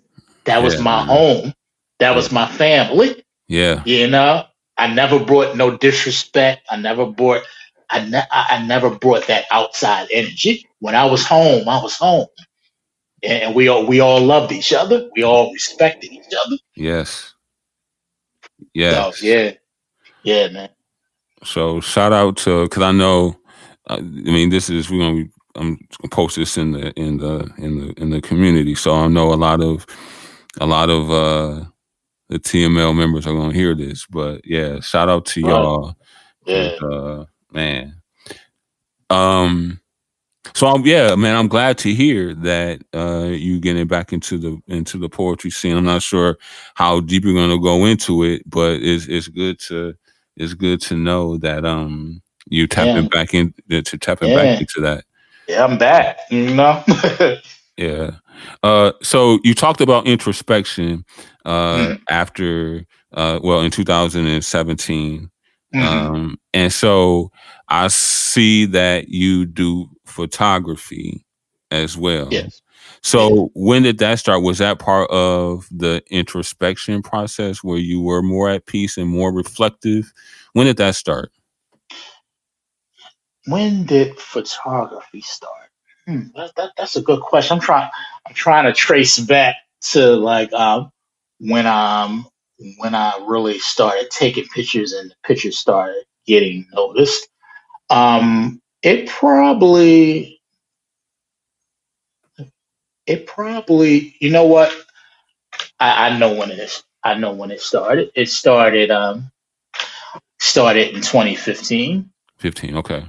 That was Yeah, my man. home. That Yeah. was my family. Yeah. You know, I never brought no disrespect. I never brought that outside energy. When I was home, I was home, and we all loved each other. We all respected each other. Yes. So Yes. yeah, yeah, man. So shout out to, because I know, I mean, this is we're gonna I'm gonna post this in the community. So I know a lot of the TML members are gonna hear this. But yeah, shout out to Right. y'all, because Yeah, man. Um. So yeah, man, I'm glad to hear that you getting back into the poetry scene. I'm not sure how deep you're gonna go into it, but it's good to know that you yeah, tapping back in to tapping back yeah, into that. yeah. I'm back. Yeah. So you talked about introspection Mhm, after in 2017. mhm. And so I see that you do photography as well. Yes, yeah. So when did that start? Was that part of the introspection process where you were more at peace and more reflective? When did that start? When did photography start? That's a good question. I'm trying to trace back to like when um when I really started taking pictures and the pictures started getting noticed. It probably you know what? I know when it is. I know when it started. It started in 2015. 15. Okay.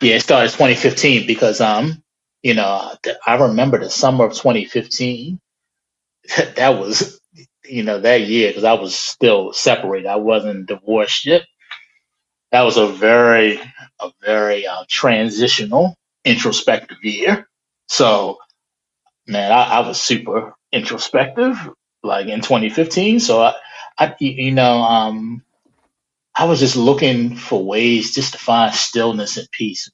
Yeah, it started 2015 because I remember the summer of 2015. That was that year because I was still separated. I wasn't divorced yet. That was a very transitional, introspective year. So man, I was super introspective like in 2015. So I was just looking for ways just to find stillness and peace.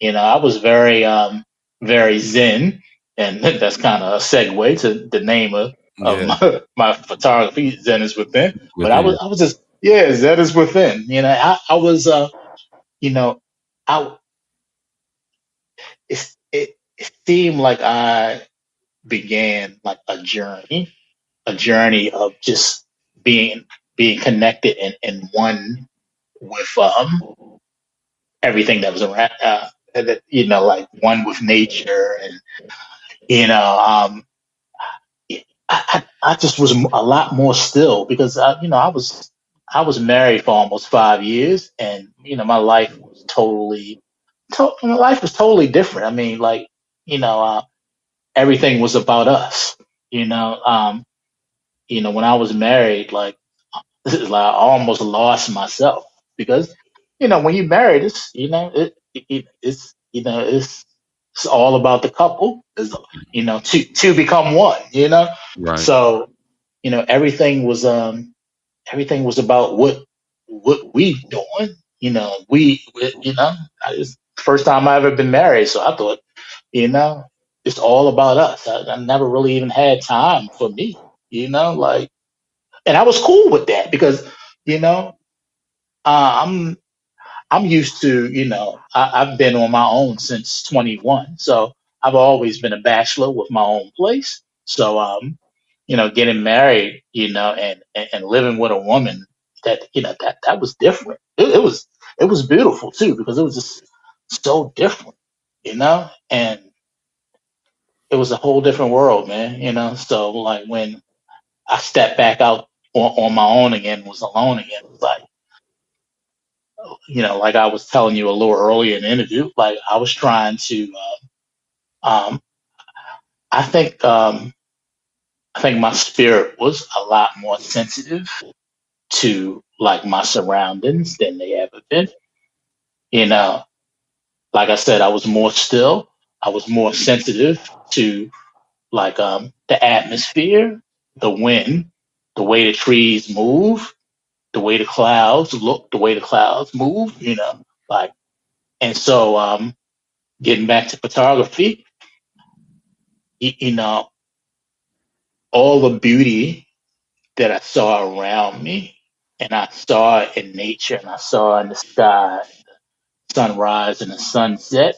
I was very zen, and that's kind of a segue to the name of Yeah. my photography. Zen is within, but I was Within. I was just Zen is within. I was you know I it seemed like I began like a journey of just being being connected and one with everything that was around. That like one with nature, and you know um I just was a lot more still because I was married for almost 5 years, and my life was totally different. I mean, like you know, everything was about us. When I was married, like this is like I almost lost myself because when you married, it's all about the couple. Is to become one. Right. So everything was about what we doing. We I just first time I ever been married, so I thought you know it's all about us. I never really even had time for me, like, and I was cool with that because, you know, I'm used to, I've been on my own since 21. So I've always been a bachelor with my own place. So, getting married, and living with a woman that was different. It was beautiful too, because it was just so different, and it was a whole different world, man, So like when I stepped back out on my own again, was alone again, it was like, like I was telling you a little earlier in the interview, like I was trying to, um, I think, I think my spirit was a lot more sensitive to like my surroundings than they ever been. You know, like I said, I was more still. I was more sensitive to like the atmosphere, the wind, the way the trees move, the way the clouds look, the way the clouds move. Like, and so getting back to photography, you know, all the beauty that I saw around me, and I saw it in nature, and I saw in the sky, sunrise and the sunset,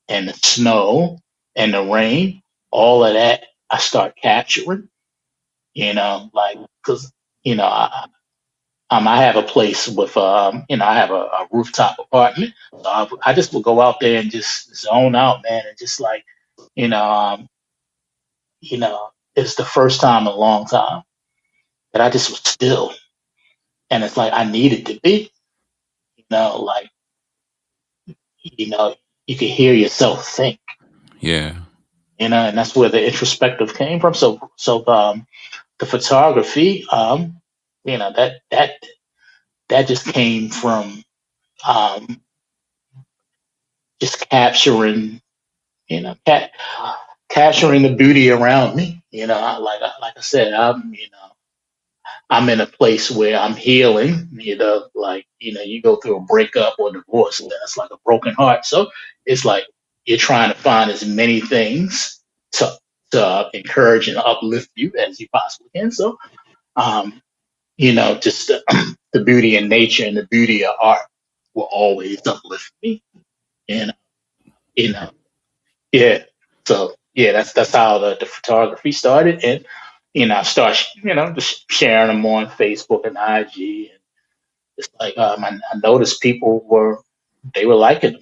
and the snow and the rain, all of that I start capturing, like, because, I have a place with, I have a rooftop apartment. So I just would go out there and just zone out, man, and just like, you know, um, it's the first time in a long time that I just was still. And it's like I needed to be, like, you know, you can hear yourself think, Yeah. and that's where the introspective came from. So the photography, that just came from um, just capturing, you know, ca- capturing the beauty around me. Like I said, I'm in a place where I'm healing. Like you go through a breakup or divorce, that's like a broken heart. So it's like you're trying to find as many things to encourage and uplift you as you possibly can. So um, just the beauty in nature and the beauty of art will always uplift me. And you know, yeah. So yeah, that's how the photography started, and I start just sharing them on Facebook and IG, and it's like I noticed people were liking them,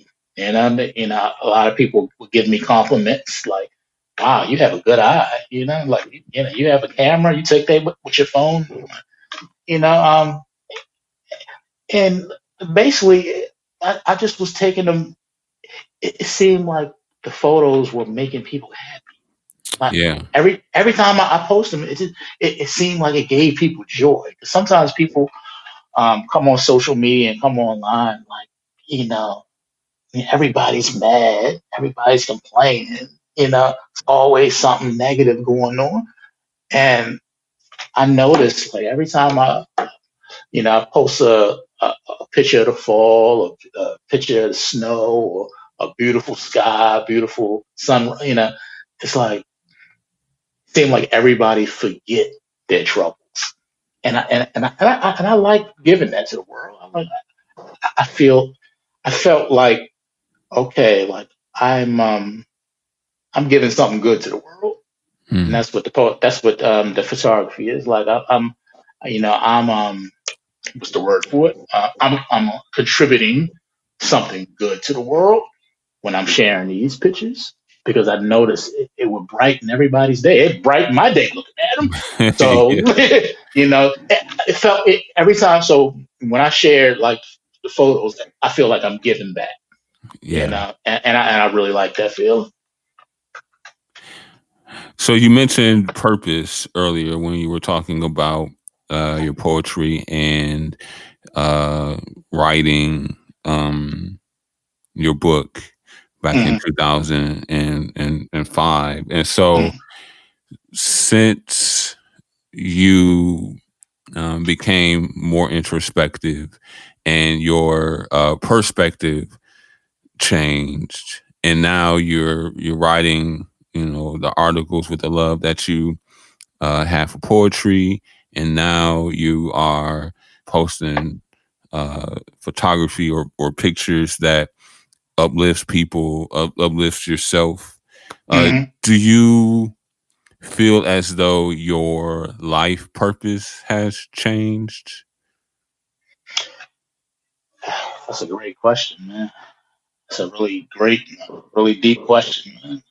a lot of people would give me compliments like, "Wow, you have a good eye," like you have a camera, you take that with your phone, you know, um, and basically I just was taking them. It seemed like the photos were making people happy. Like Yeah. every time I post them, it seemed like it gave people joy. 'Cause sometimes people come on social media and come online like everybody's mad, everybody's complaining. It's always something negative going on. And I noticed like every time I post a picture of the fall, a picture of the snow, or a beautiful sky, beautiful sun. It's like seem like everybody forget their troubles, and I like giving that to the world. I felt like okay, like I'm giving something good to the world, and Mm. that's what the photography is like. I'm what's the word for it? I'm contributing something good to the world when I'm sharing these pictures because I noticed it would brighten everybody's day. It brightened my day looking at them. So, Yeah. it felt it every time. So when I shared like the photos, I feel like I'm giving back, Yeah. and I really like that feeling. So you mentioned purpose earlier when you were talking about your poetry and uh, writing your book back in Hmm. 2005. And so Hmm. since you became more introspective and your perspective changed, and now you're writing the articles with the love that you have for poetry, and now you are posting photography or pictures that uplifts people, uplifts yourself. Hmm. Do you feel as though your life purpose has changed? That's a great question, man. That's a really great, really deep question, man.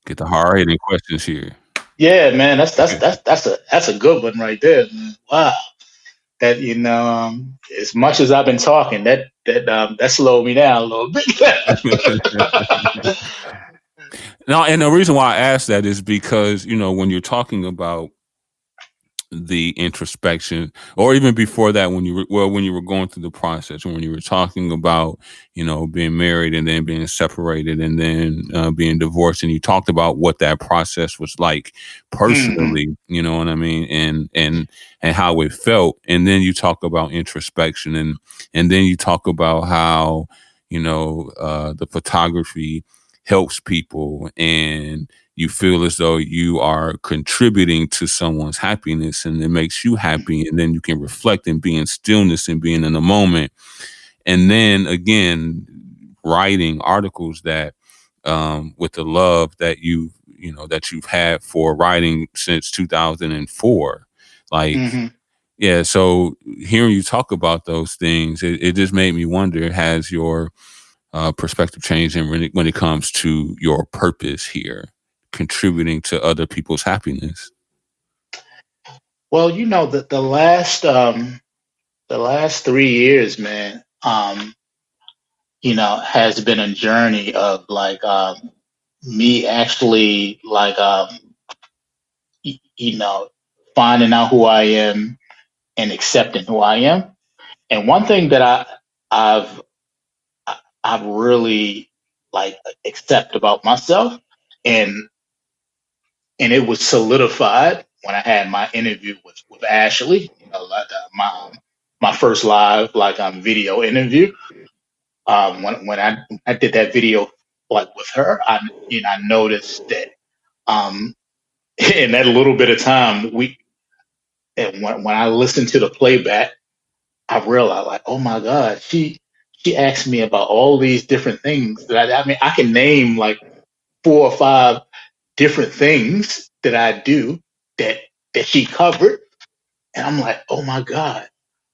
Get the hard hitting questions here. Yeah, man, that's a good one right there, man. Wow, that as much as I've been talking, that slowed me down a little bit. No, and the reason why I asked that is because when you're talking about the introspection, or even before that, when you were going through the process, when you were talking about being married and then being separated and then being divorced, and you talked about what that process was like Hmm. personally, you know what I mean, and how it felt, and then you talk about introspection, and then you talk about how the photography helps people, and you feel as though you are contributing to someone's happiness, and it makes you happy, and then you can reflect and be in stillness and being in the moment, and then again writing articles that with the love that you've had for writing since 2004, like, Hmm. yeah. So hearing you talk about those things, it just made me wonder, has your perspective changed when it comes to your purpose here, contributing to other people's happiness? Well, the last 3 years, man, has been a journey of like me actually like you know finding out who I am and accepting who I am. And one thing that I've I've really like accept about myself, and it was solidified when I had my interview with Ashley. Like my first live video interview. When I did that video like with her, I noticed that um in that little bit of time and when I listened to the playback, I realized like, oh my God, she asked me about all these different things that I mean I can name like 4 or 5 different things that I do that she covered, and I'm like, oh my God,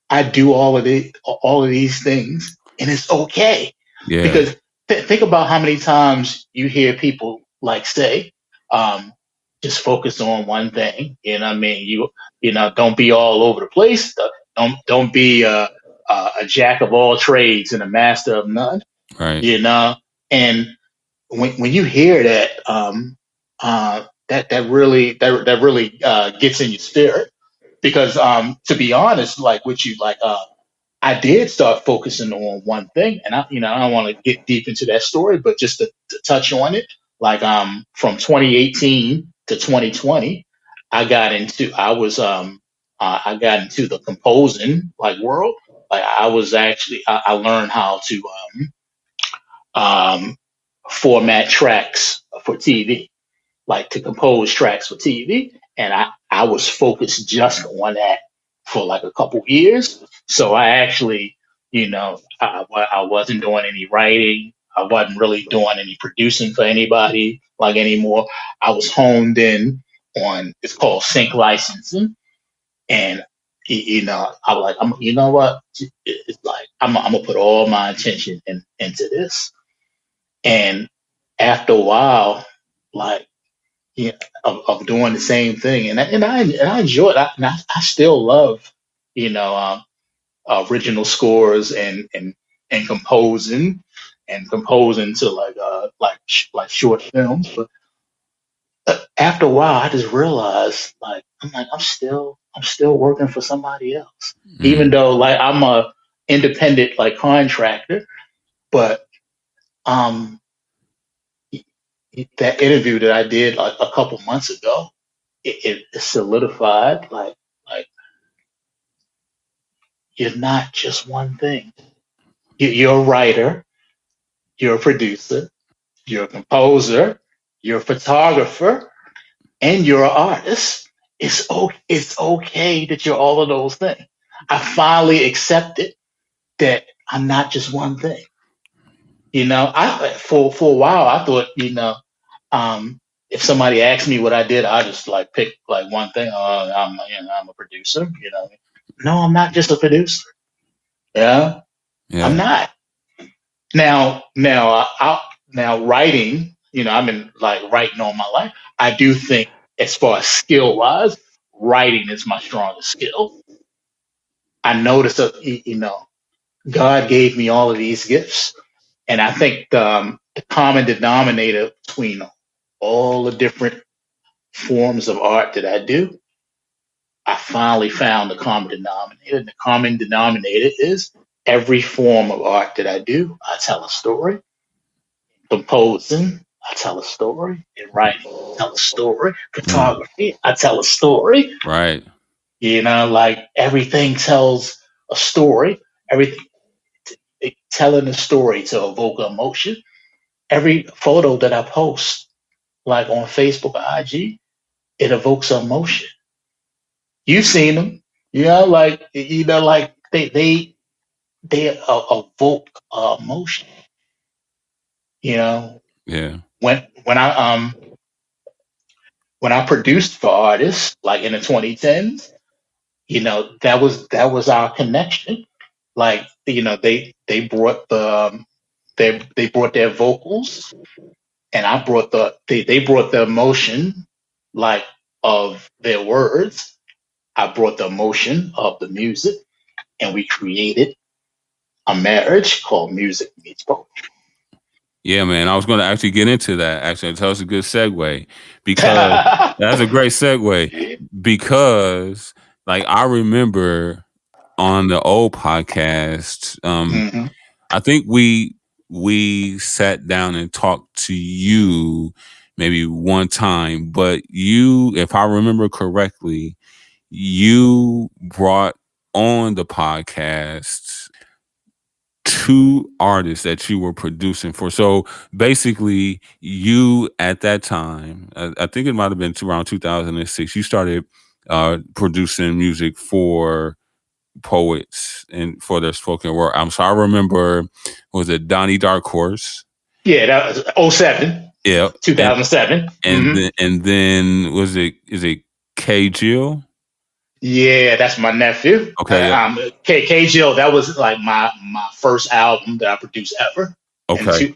I do all of these things, and it's okay. Yeah, Because think about how many times you hear people like say, um, just focus on one thing. You know what I mean? Don't be all over the place. Don't be a jack of all trades and a master of none. right. You know, and when you hear that, that really gets in your spirit. Because to be honest, like with you, like I did start focusing on one thing, and I don't want to get deep into that story, but just to touch on it, like from 2018 to 2020, I got into the composing like world. Like I learned how to um, format tracks for TV, like to compose tracks for TV. And I was focused just on that for like a couple years. So I actually, I wasn't doing any writing. I wasn't really doing any producing for anybody like anymore. I was honed in on, it's called sync licensing. And, I was like, you know what? It's like, I'm going to put all my attention into this. And after a while, like, yeah, of doing the same thing, and I enjoy it. I still love, you know, um, original scores and composing to like short films. But after a while, I just realized like I'm still working for somebody else, even Mm, though like I'm a independent like contractor. But um, that interview that I did like a couple months ago, it solidified like you're not just one thing. You're a writer, you're a producer, you're a composer, you're a photographer, and you're an artist. It's okay that you're all of those things. I finally accepted that I'm not just one thing. I for a while I thought, um, if somebody asked me what I did, I just like pick like one thing. I'm a producer. No, I'm not just a producer. Yeah, I'm Yeah. not. Now writing. I've been like writing all my life. I do think, as far as skill wise, writing is my strongest skill. I noticed that God gave me all of these gifts, and I think the common denominator between all the different forms of art that I do, I finally found the common denominator. And the common denominator is every form of art that I do, I tell a story. Composing, I tell a story. In writing, I tell a story. Mm. Photography, I tell a story. Right. Like everything tells a story. Everything telling a story to evoke emotion. Every photo that I post, like on Facebook or IG, it evokes emotion. You've seen them, like they evoke emotion. You know, Yeah. when when I um when I produced for artists, like in the 2010s, that was our connection. Like, they brought they brought their vocals, and they brought the emotion, like, of their words. I brought the emotion of the music, and we created a marriage called Music Meets Poetry. Yeah, man. I was going to actually get into that. Actually, that was a good segue because that's a great segue because, like, I remember on the old podcast, Hmm. I think we sat down and talked to you maybe one time, but you, if I remember correctly, you brought on the podcast two artists that you were producing for. So basically, you at that time, I think it might have been around 2006, you started producing music for poets and for their spoken word. So I remember, was it Donnie Dark Horse? Yeah, that was '07, Yep. 2007. And then is it K Jill? Yeah, that's my nephew. Okay, yep. K Jill. That was like my first album that I produced ever in Okay.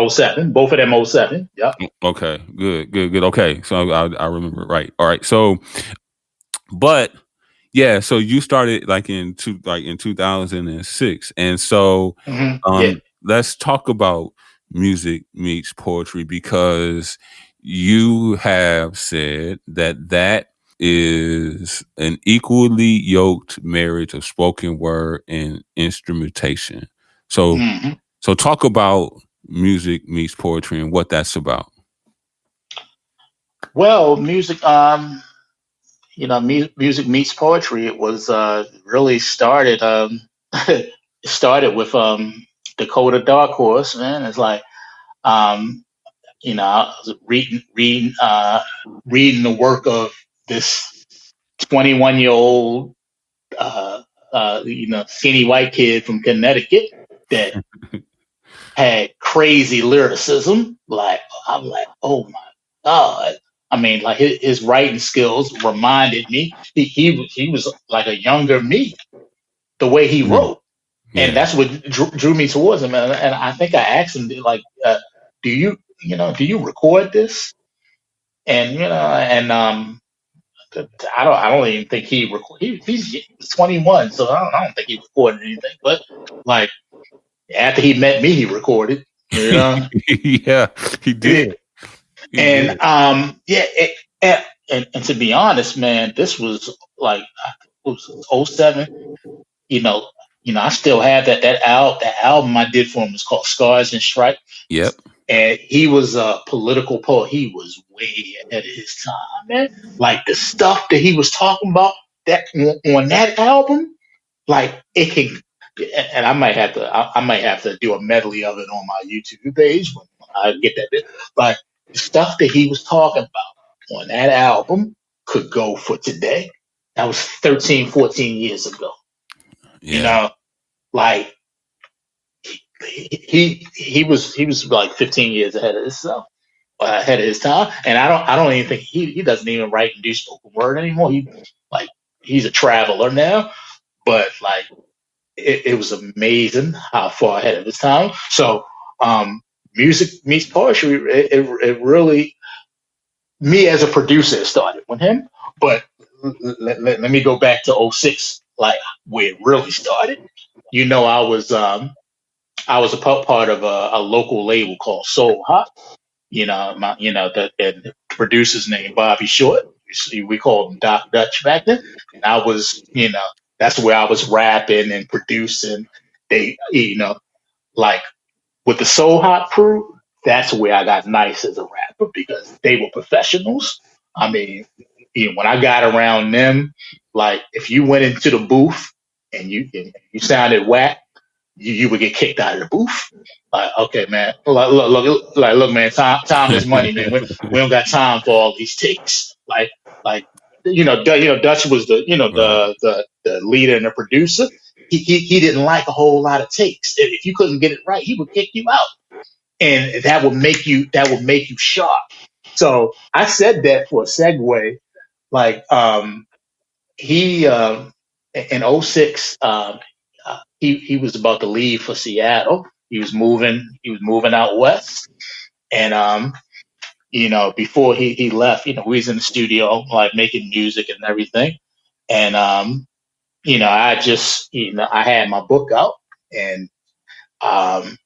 '07. Both of them '07. Yep. Okay. Good. Okay. So I remember right. All right. So but yeah, so you started like in 2006. And so Yeah. let's talk about music meets poetry because you have said that is an equally yoked marriage of spoken word and instrumentation. So Hmm. so talk about music meets poetry and what that's about. Well, music meets poetry. It was really started. It started with Dakota Dark Horse. Man, it's like, um, I was reading the work of this 21-year-old, skinny white kid from Connecticut that had crazy lyricism. Like, I'm like, oh my god. I mean, like, his writing skills reminded me. He was like a younger me, the way he Mhm. wrote, and Yeah. that's what drew me towards him. And I think I asked him, like, do you record this? And I don't even think he's 21, so I don't think he recorded anything. But like, after he met me, he recorded. You know, Yeah, he did. He and did. yeah, and to be honest, man, this was like, it was '07. You know, I still have that album I did for him was called Scars and Stripes. Yep. And he was a political poet. He was way ahead of his time, man. Like, the stuff that he was talking about that on that album, like, it can. And I might have to do a medley of it on my YouTube page when I get that bit. But the stuff that he was talking about on that album could go for today. That was 13, 14 years ago. You Yeah. know, like he was like 15 years ahead of himself, ahead of his time. And I don't even think he doesn't even write and do spoken word anymore. Like he's a traveler now, but like it was amazing how far ahead of his time. So music meets poetry. It really, me as a producer, it started with him. But let me go back to '06, like where it really started. I was a part of a local label called Soul Hot. The producer's name Bobby Short. We called him Doc Dutch back then. And that's where I was rapping and producing. They, like with the Soul Hot crew, that's where I got nice as a rapper because they were professionals. I mean, when I got around them, like if you went into the booth and you sounded whack, you would get kicked out of the booth. Like, okay, man, look, man, time is money, man. We don't got time for all these takes. Like, Dutch was Right. the leader and the producer. He didn't like a whole lot of takes. If you couldn't get it right, he would kick you out, and that would make you sharp. So I said that for a segue. Like, he in '06, he was about to leave for Seattle. He was moving out west, and before he left, we was in the studio like making music and everything, and I had my book out, and um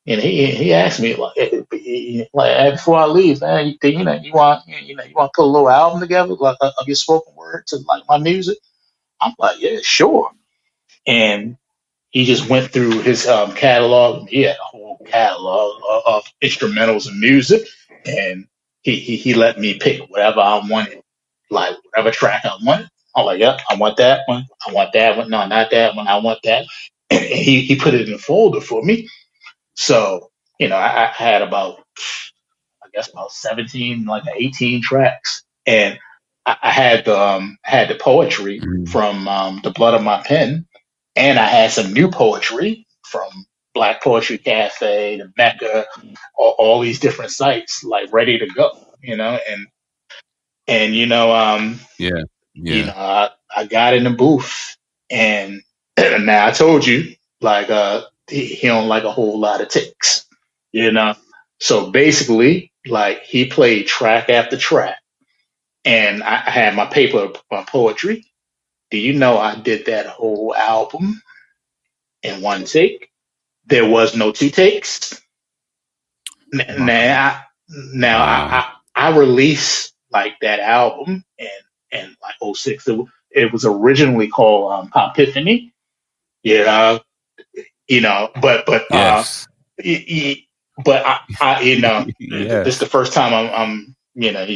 he asked me like, before I leave, man, you want to put a little album together like of your spoken word to like my music. I'm like, yeah, sure. And he just went through his catalog. He had a whole catalog of instrumentals and music, and he let me pick whatever I wanted, like whatever track I wanted. I'm like, yeah, I want that one. I want that one. No, not that one. I want that. And he put it in a folder for me. So I had about 17, like 18 tracks, and I had the poetry Mm. from the Blood of My Pen, and I had some new poetry from Black Poetry Cafe, the Mecca, all these different sites, like ready to go, and Yeah. Yeah. I got in the booth, and now I told you, like, he don't like a whole lot of ticks, you know. So basically, like, he played track after track, and I had my paper, my poetry. Do you know I did that whole album in one take? There was no two takes. Wow. Now, now Wow. I released like that album and like '06. It was originally called Epiphany. Yeah, but Yes. y- y- but this is Yes. the first time I'm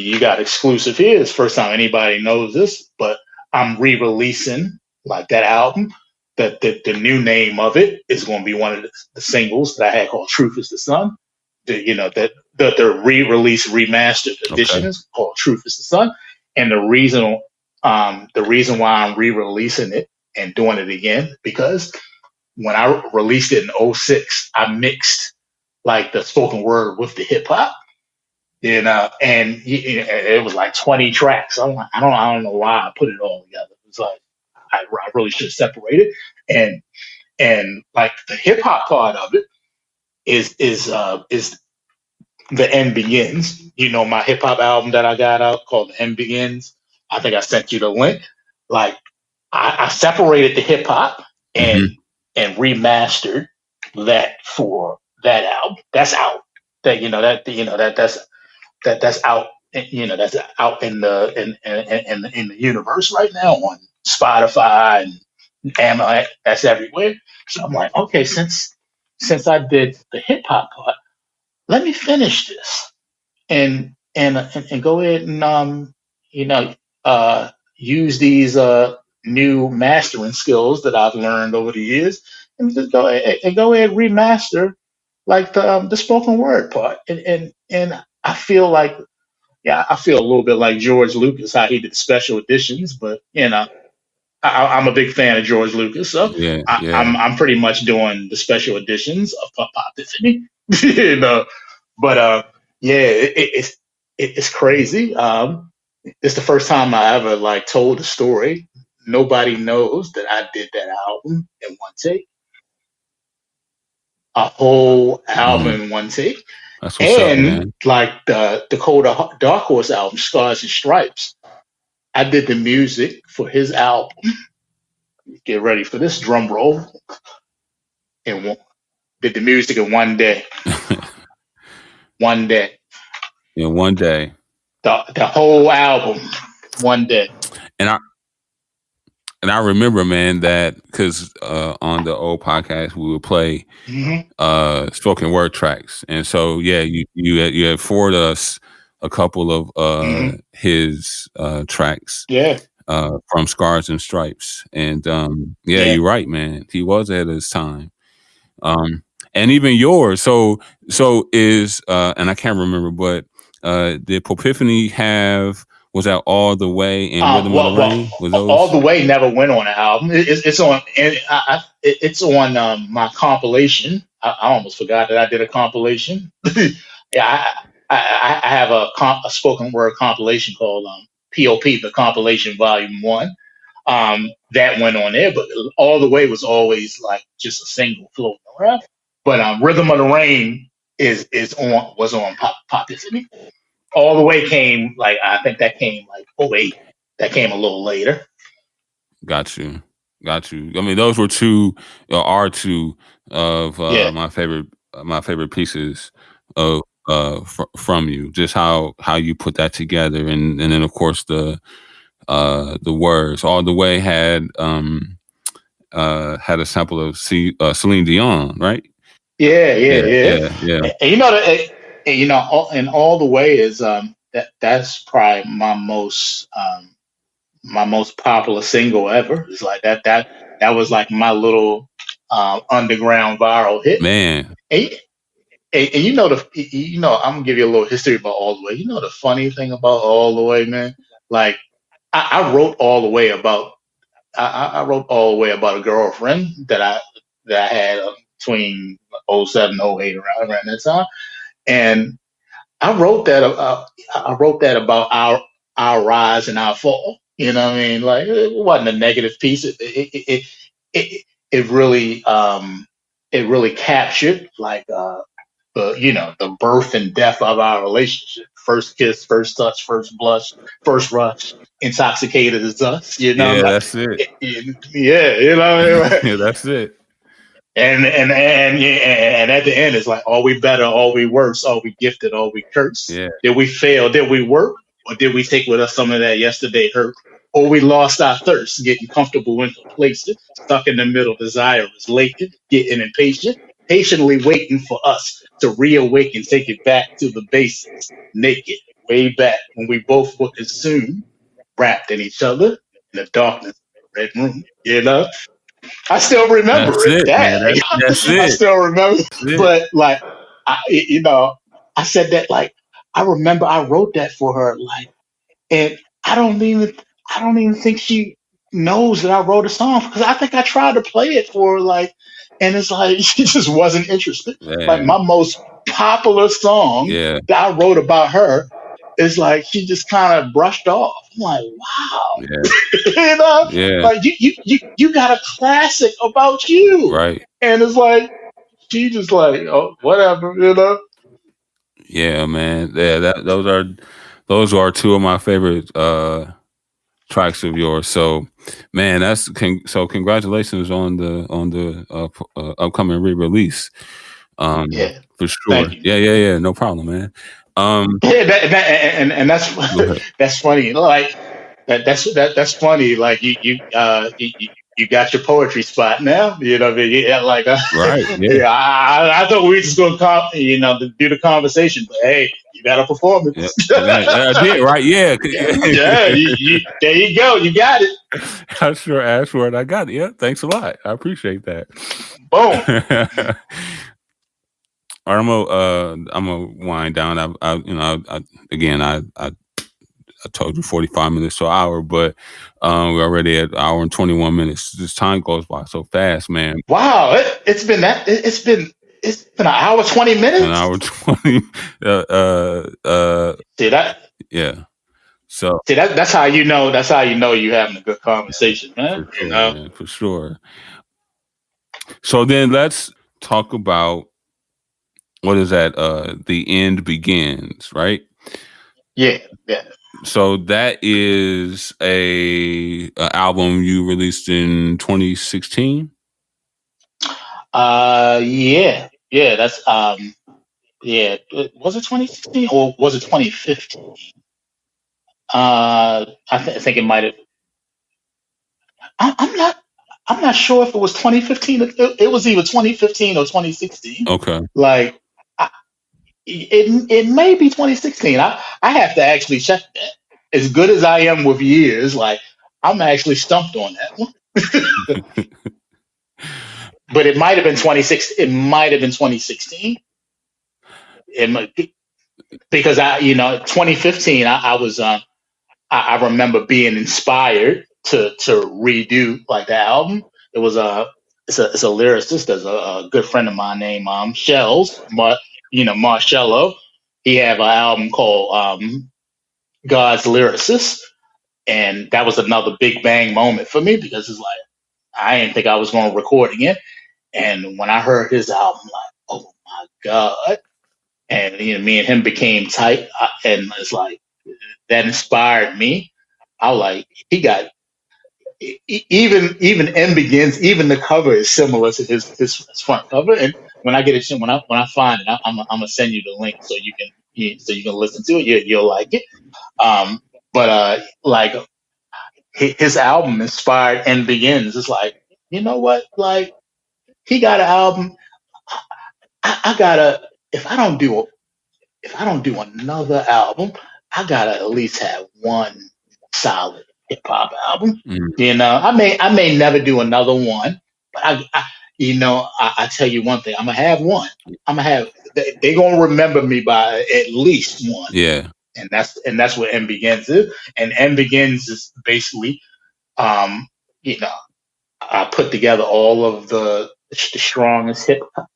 you got exclusive here. It's the first time anybody knows this, but I'm re-releasing like that album. The new name of it is going to be one of the singles that I had called "Truth Is the Sun." The re-release remastered edition Okay. is called "Truth Is the Sun," and the reason why I'm re-releasing it and doing it again because when I released it in '06, I mixed like the spoken word with the hip hop, and it was like 20 tracks. I'm like, I don't know why I put it all together. It's like I really should separate it, and like the hip hop part of it is the end begins. My hip hop album that I got out called The End Begins. I think I sent you the link. Like I separated the hip hop Hmm. and remastered that for that album. That's out. That's out. That's out in the universe right now on Spotify and Amazon. That's everywhere. So I'm like, okay, since I did the hip hop part, let me finish this and go ahead and you know use these new mastering skills that I've learned over the years and just go ahead and remaster like the spoken word part and I feel like, yeah, I feel a little bit like George Lucas, how he did the special editions, but I'm a big fan of George Lucas, so Yeah, yeah. I'm pretty much doing the special editions of Pop Epiphany, you know. But yeah, it's crazy. It's the first time I ever like told a story. Nobody knows that I did that album in one take, a whole album in one take, That's what's up, and man. like the Dakota Dark Horse album, Scars and Stripes. I did the music for his album. Get ready for this drum roll. And did the music in one day. One day. Yeah, one day. The whole album, one day. And I remember, man, that because on the old podcast we would play spoken word tracks, and so yeah, you had forwarded us a couple of his tracks Yeah, from Scars and Stripes, and yeah, yeah, you're right, man. He was ahead of his time, and even yours. So is and I can't remember, but did Popiphany have? Was that All the Way in Rhythm of the well, Rain? Was All the those? Way never went on the album. It's on, and it's on my compilation. I almost forgot that I did a compilation. Yeah, I have a spoken word compilation called P.o.p, the compilation volume one. That went on there, but All the Way was always like just a single floating around. But Rhythm of the Rain was on Pop Epiphany. All the Way came like, I think that came like '08. That came a little later. Got you. Got you. I mean, those were two, are two of Yeah, my favorite pieces of from you. Just how you put that together, and then of course the words. All the Way had a sample of Celine Dion, right? yeah, yeah, Yeah, yeah. yeah, yeah. And you know that, and All the Way is that's probably my most popular single ever. It's like that was like my little underground viral hit. Man, And, and I'm gonna give you a little history about All the Way. You know the funny thing about All the Way, man. Like I wrote All the Way about I wrote All the Way about a girlfriend that I had between '07 '08 around that time, and I wrote that about our rise and our fall. You know what I mean? Like it wasn't a negative piece. It really it really captured like the birth and death of our relationship. First kiss, first touch, first blush, first rush, intoxicated as us. yeah, Like that's it. yeah, what I mean? Yeah, that's it. And at the end, it's like, are we better? Are we worse? Are we gifted? Are we cursed? Yeah, Did we fail? Did we work? Or did we take with us some of that yesterday hurt? Or we lost our thirst, getting comfortable and complacent, stuck in the middle, desire is latent, getting impatient, patiently waiting for us to reawaken, take it back to the basics, naked, way back when we both were consumed, wrapped in each other in the darkness of the red room. I still remember that's it. it, man. Dang, That's I it. still remember. That's it. But like, I said that like I remember I wrote that for her. Like, and I don't even think she knows that I wrote a song because I think I tried to play it for her. Like, and it's like she just wasn't interested. Like Man, my most popular song yeah, that I wrote about her is like she just kind of brushed off. I'm like, wow, yeah, you know, yeah. like you got a classic about you, Right. and it's like she just like, oh, whatever. Yeah, man. Yeah, those are two of my favorite tracks of yours. So, man, so congratulations on the upcoming re-release. Yeah, For thank sure. you. Yeah, yeah, yeah. No problem, man. Yeah, and that's Go ahead. that's funny. Like that's funny. Like you got your poetry spot now. You know what I mean? Yeah, like Right. Yeah. yeah. I thought we were just gonna to do the conversation, but hey, you got a Yeah. performance. Right. I did. Right. Yeah. Yeah, there you go. You got it. I sure asked for it. I got it. Yeah. Thanks a lot. I appreciate that. Boom. All right, I'm gonna wind down. I told you 45 minutes to an hour, but we're already at an hour and 21 minutes. This time goes by so fast, man. Wow, it's been an hour 20 minutes. An hour 20. See that? Yeah. So That's how you know. That's how you know you having a good conversation, man. for sure, man, for sure. So then let's talk about what is that? The End Begins, right? Yeah, yeah. So that is a album you released in 2016. Yeah, yeah. That's yeah. Was it 2016 or was it 2015? I think it might have. I'm not. I'm not sure if it was 2015. It was either 2015 or 2016. Okay. Like, I, it may be 2016. I have to actually check that. As good as I am with years, like I'm actually stumped on that one. But it might have been 26. It might have been 2016. It might be, because 2015. I was I remember being inspired to redo like the album. It was it's a lyricist. There's a good friend of mine named Marcello. He have an album called God's Lyricist, and that was another big bang moment for me because it's like I didn't think I was going to record again, and when I heard his album, like, oh my god! And me and him became tight, and it's like that inspired me. I was like, he got even M begins. Even the cover is similar to his front cover. And when I get it, when I find it, I'm gonna send you the link so you can listen to it. You'll like it. But like his album inspired and begins. It's like, you know what? Like he got an album. I gotta if I don't do if I don't do another album, I gotta at least have one solid hip hop album. Mm. I may never do another one, but I tell you one thing, I'm gonna have one. I'm gonna have they gonna remember me by at least one, Yeah. and that's what M Begins is. And M Begins is basically, um, you know, I put together all of the strongest hip hop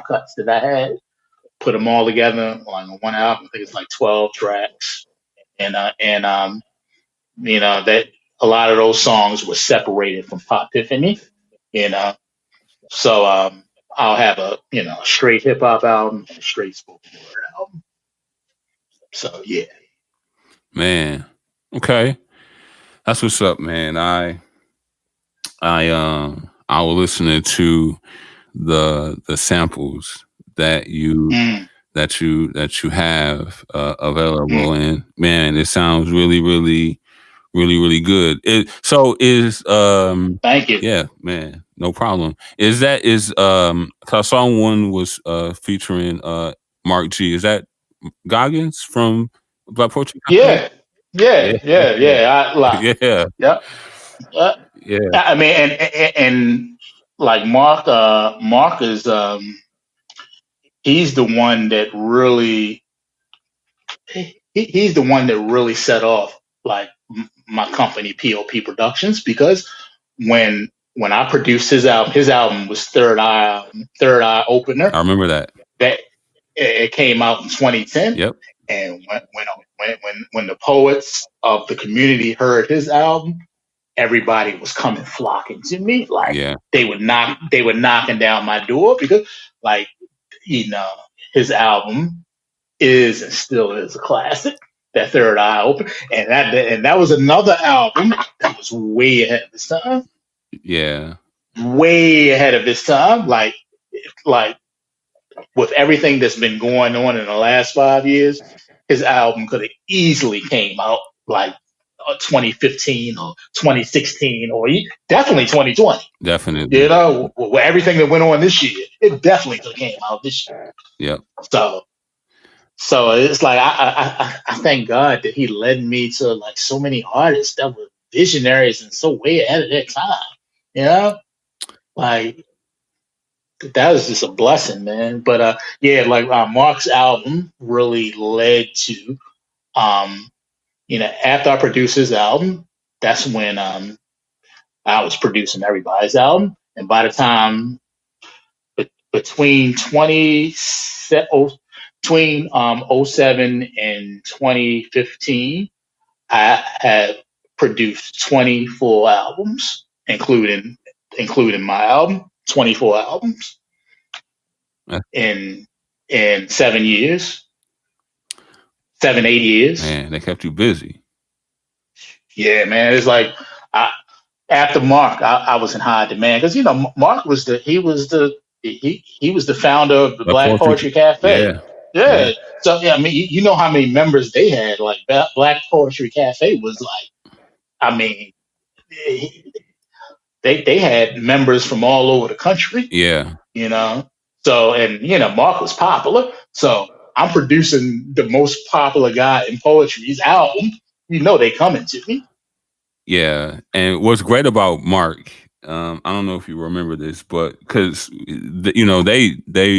cuts that I had, put them all together on one album. I think it's like 12 tracks, and that a lot of those songs were separated from Pop Epiphany, you know. So I'll have a straight hip hop album and a straight spoken word album. So yeah. Man. Okay. That's what's up, man. I was listening to the samples that you Mm, that you have available, mm. and man, it sounds really, really, really, really good. So is Thank you. yeah, man, no problem. I saw one was featuring Mark G. Is that Goggins from Black Poetry Cafe? Yeah, yeah, Yeah, yeah, yeah. I like. yeah, Yep. Yep. yeah. I mean, and like Mark is he's the one that really he's the one that really set off like my company P.o.p Productions, because when I produced his album was Third Eye Opener. I remember that. That it came out in 2010, Yep. and when the poets of the community heard his album, everybody was coming flocking to me. Like Yeah. they were knocking down my door because like you know his album is and still is a classic. That Third Eye Open, and that was another album that was way ahead of its time. Yeah. Way ahead of its time. Like with everything that's been going on in the last 5 years, his album could have easily came out like 2015 or 2016 or definitely 2020. Definitely. With everything that went on this year, it definitely could have came out this year. Yep. So it's like I thank God that He led me to like so many artists that were visionaries and so way ahead of their time. You know, like that was just a blessing, man. But yeah, like Mark's album really led to after I produced his album, that's when I was producing everybody's album, and by the time between 07 and 2015, I had produced 24 albums, including my album, 24 albums Uh, in 7 years, 7, 8 years. Man, they kept you busy. Yeah, man, it's like I, after Mark, I was in high demand because Mark was he was the founder of the That Black poetry. Poetry Cafe. Yeah, yeah, Yeah, so yeah, I mean, you know how many members they had. Like Black Poetry Cafe was like, I mean, they had members from all over the country. yeah, You know, so and Mark was popular, so I'm producing the most popular guy in poetry's album. They coming to me. yeah. And what's great about Mark, I don't know if you remember this, but because they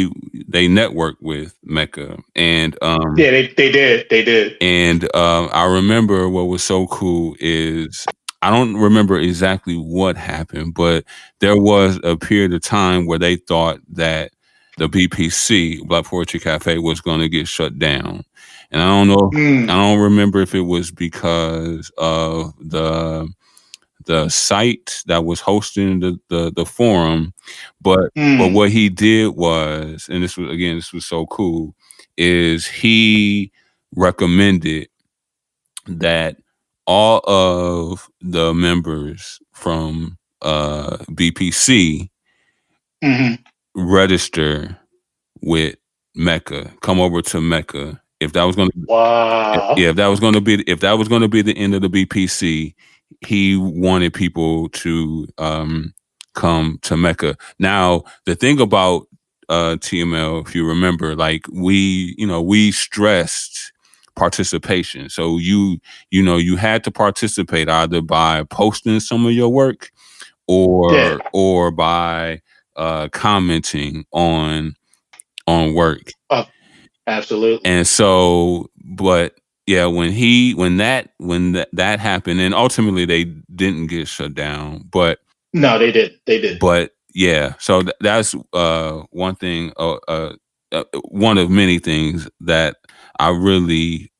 network with Mecca, Yeah, they did. and I remember what was so cool is I don't remember exactly what happened, but there was a period of time where they thought that the BPC, Black Poetry Cafe, was going to get shut down. And I don't know, I Mm, don't remember if it was because of the site that was hosting the forum, but mm, what he did was, and this was so cool, is he recommended that all of the members from BPC hmm. register with Mecca, come over to Mecca. If that was going to Wow. Yeah, if that was going to be the end of the BPC, he wanted people to come to Mecca. Now, the thing about TML, if you remember, like we stressed participation. So you had to participate either by posting some of your work Yeah. or by commenting on work. Oh, absolutely. And so, but yeah, when that happened, and ultimately they didn't get shut down, No, they did. They did. but yeah, so that's one thing, one of many things I really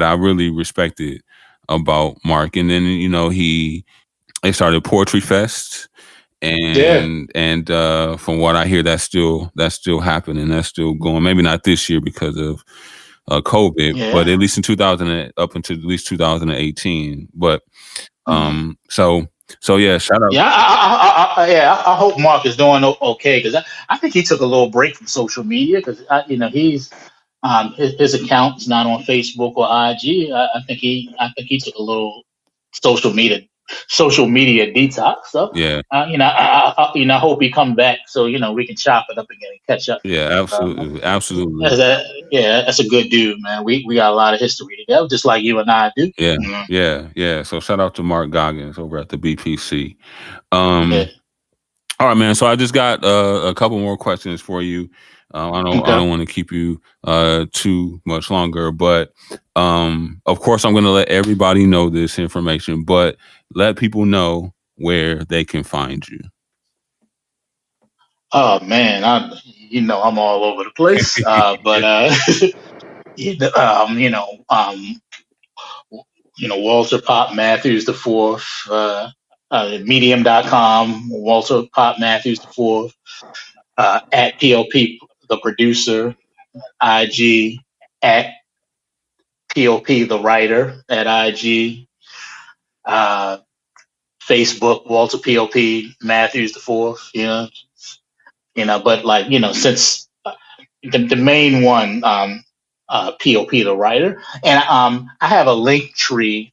I really respected about Mark. And then they started Poetry Fest, Yeah. and from what I hear, that's still happening. That's still going. Maybe not this year because of COVID, but Yeah. at least in 2000 up until at least 2018. But Mm. so yeah, shout out. Yeah. I hope Mark is doing okay because I think he took a little break from social media because he's his account's not on Facebook or IG. I think he took a little social media social media detox. So Yeah, I hope he come back so we can chop it up again and catch up. yeah, Um, absolutely, absolutely. yeah, that's a good dude, man. We got a lot of history together, just like you and I do. Yeah, Mm, yeah, yeah. So shout out to Mark Goggins over at the BPC. yeah. All right, man. So I just got a couple more questions for you. I Okay. don't want to keep you too much longer, but of course I'm going to let everybody know this information, but let people know where they can find you. Oh man, I'm all over the place. But you know, Walter Pop Matthews the fourth, medium.com, Walter Pop Matthews the fourth, at P.o.p. the producer, IG at P.o.p. the writer at IG, uh, Facebook Walter P.o.p. Matthews the fourth. But like since the main one, P.o.p. the writer, and I have a link tree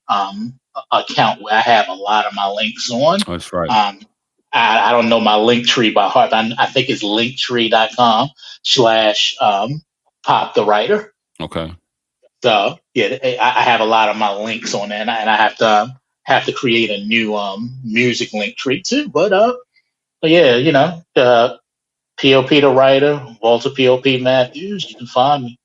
account where I have a lot of my links on. That's right. Um, I don't know my link tree by heart. I think it's linktree.com/ pop the writer. Okay. So yeah, I have a lot of my links on there, and I have to create a new music link tree too. But yeah, P.o.p. the writer, Walter P.o.p. Matthews. You can find me.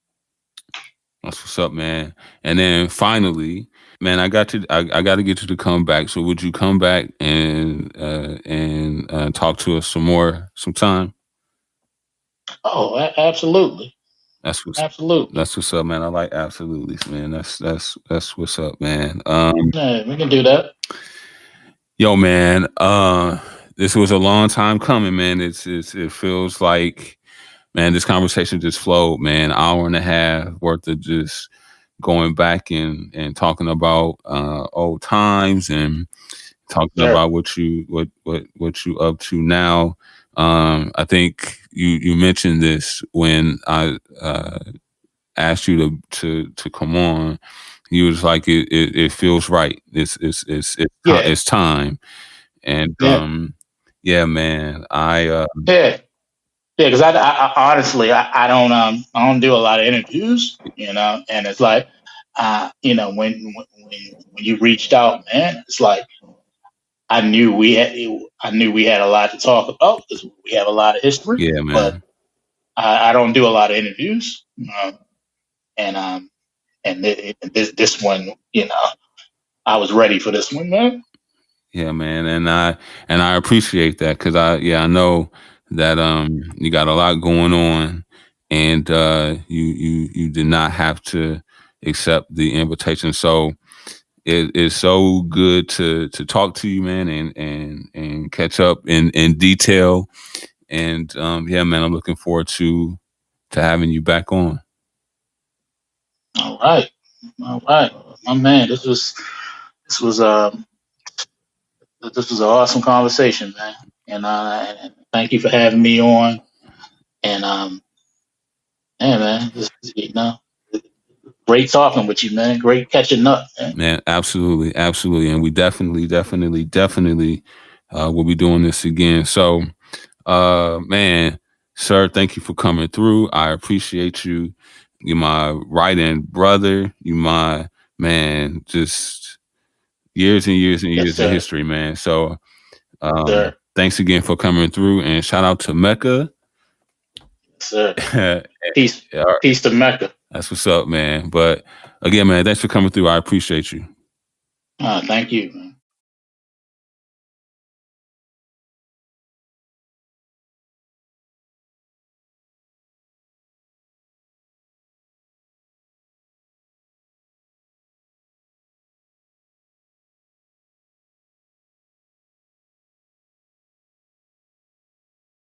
That's what's up, man. And then finally, man, I got to get you to come back. So would you come back and talk to us some more sometime? Oh, absolutely. That's what's Absolutely. That's what's up, man. I like absolutely, man. That's what's up, man. Yeah, we can do that. Yo, man. This was a long time coming, man. It feels like, man, this conversation just flowed, man. Hour and a half worth of just going back and talking about old times and talking about what you up to now. I think you mentioned this when I asked you to come on. You was like it feels right. It's time. And yeah, man. Yeah, because I honestly I don't do a lot of interviews, and it's like when you reached out, man, it's like I knew we had a lot to talk about because we have a lot of history, Yeah, but man. I don't do a lot of interviews, and this one, I was ready for this one, man. Yeah, man, and I appreciate that because I know that you got a lot going on, and you did not have to accept the invitation. So it is so good to talk to you, man, and catch up in detail. And yeah, man, I'm looking forward to having you back on. All right, my man. This was this was an awesome conversation, man. And thank you for having me on. And yeah, man, great talking with you, man. Great catching up, man. Man, absolutely, and we definitely will be doing this again. So, man, sir, thank you for coming through. I appreciate you. You're my right-hand brother. You my man, just years and years and years of history, man. So, thanks again for coming through, and shout out to Mecca. Sir. Peace to Mecca. That's what's up, man. But again, man, thanks for coming through. I appreciate you. Thank you.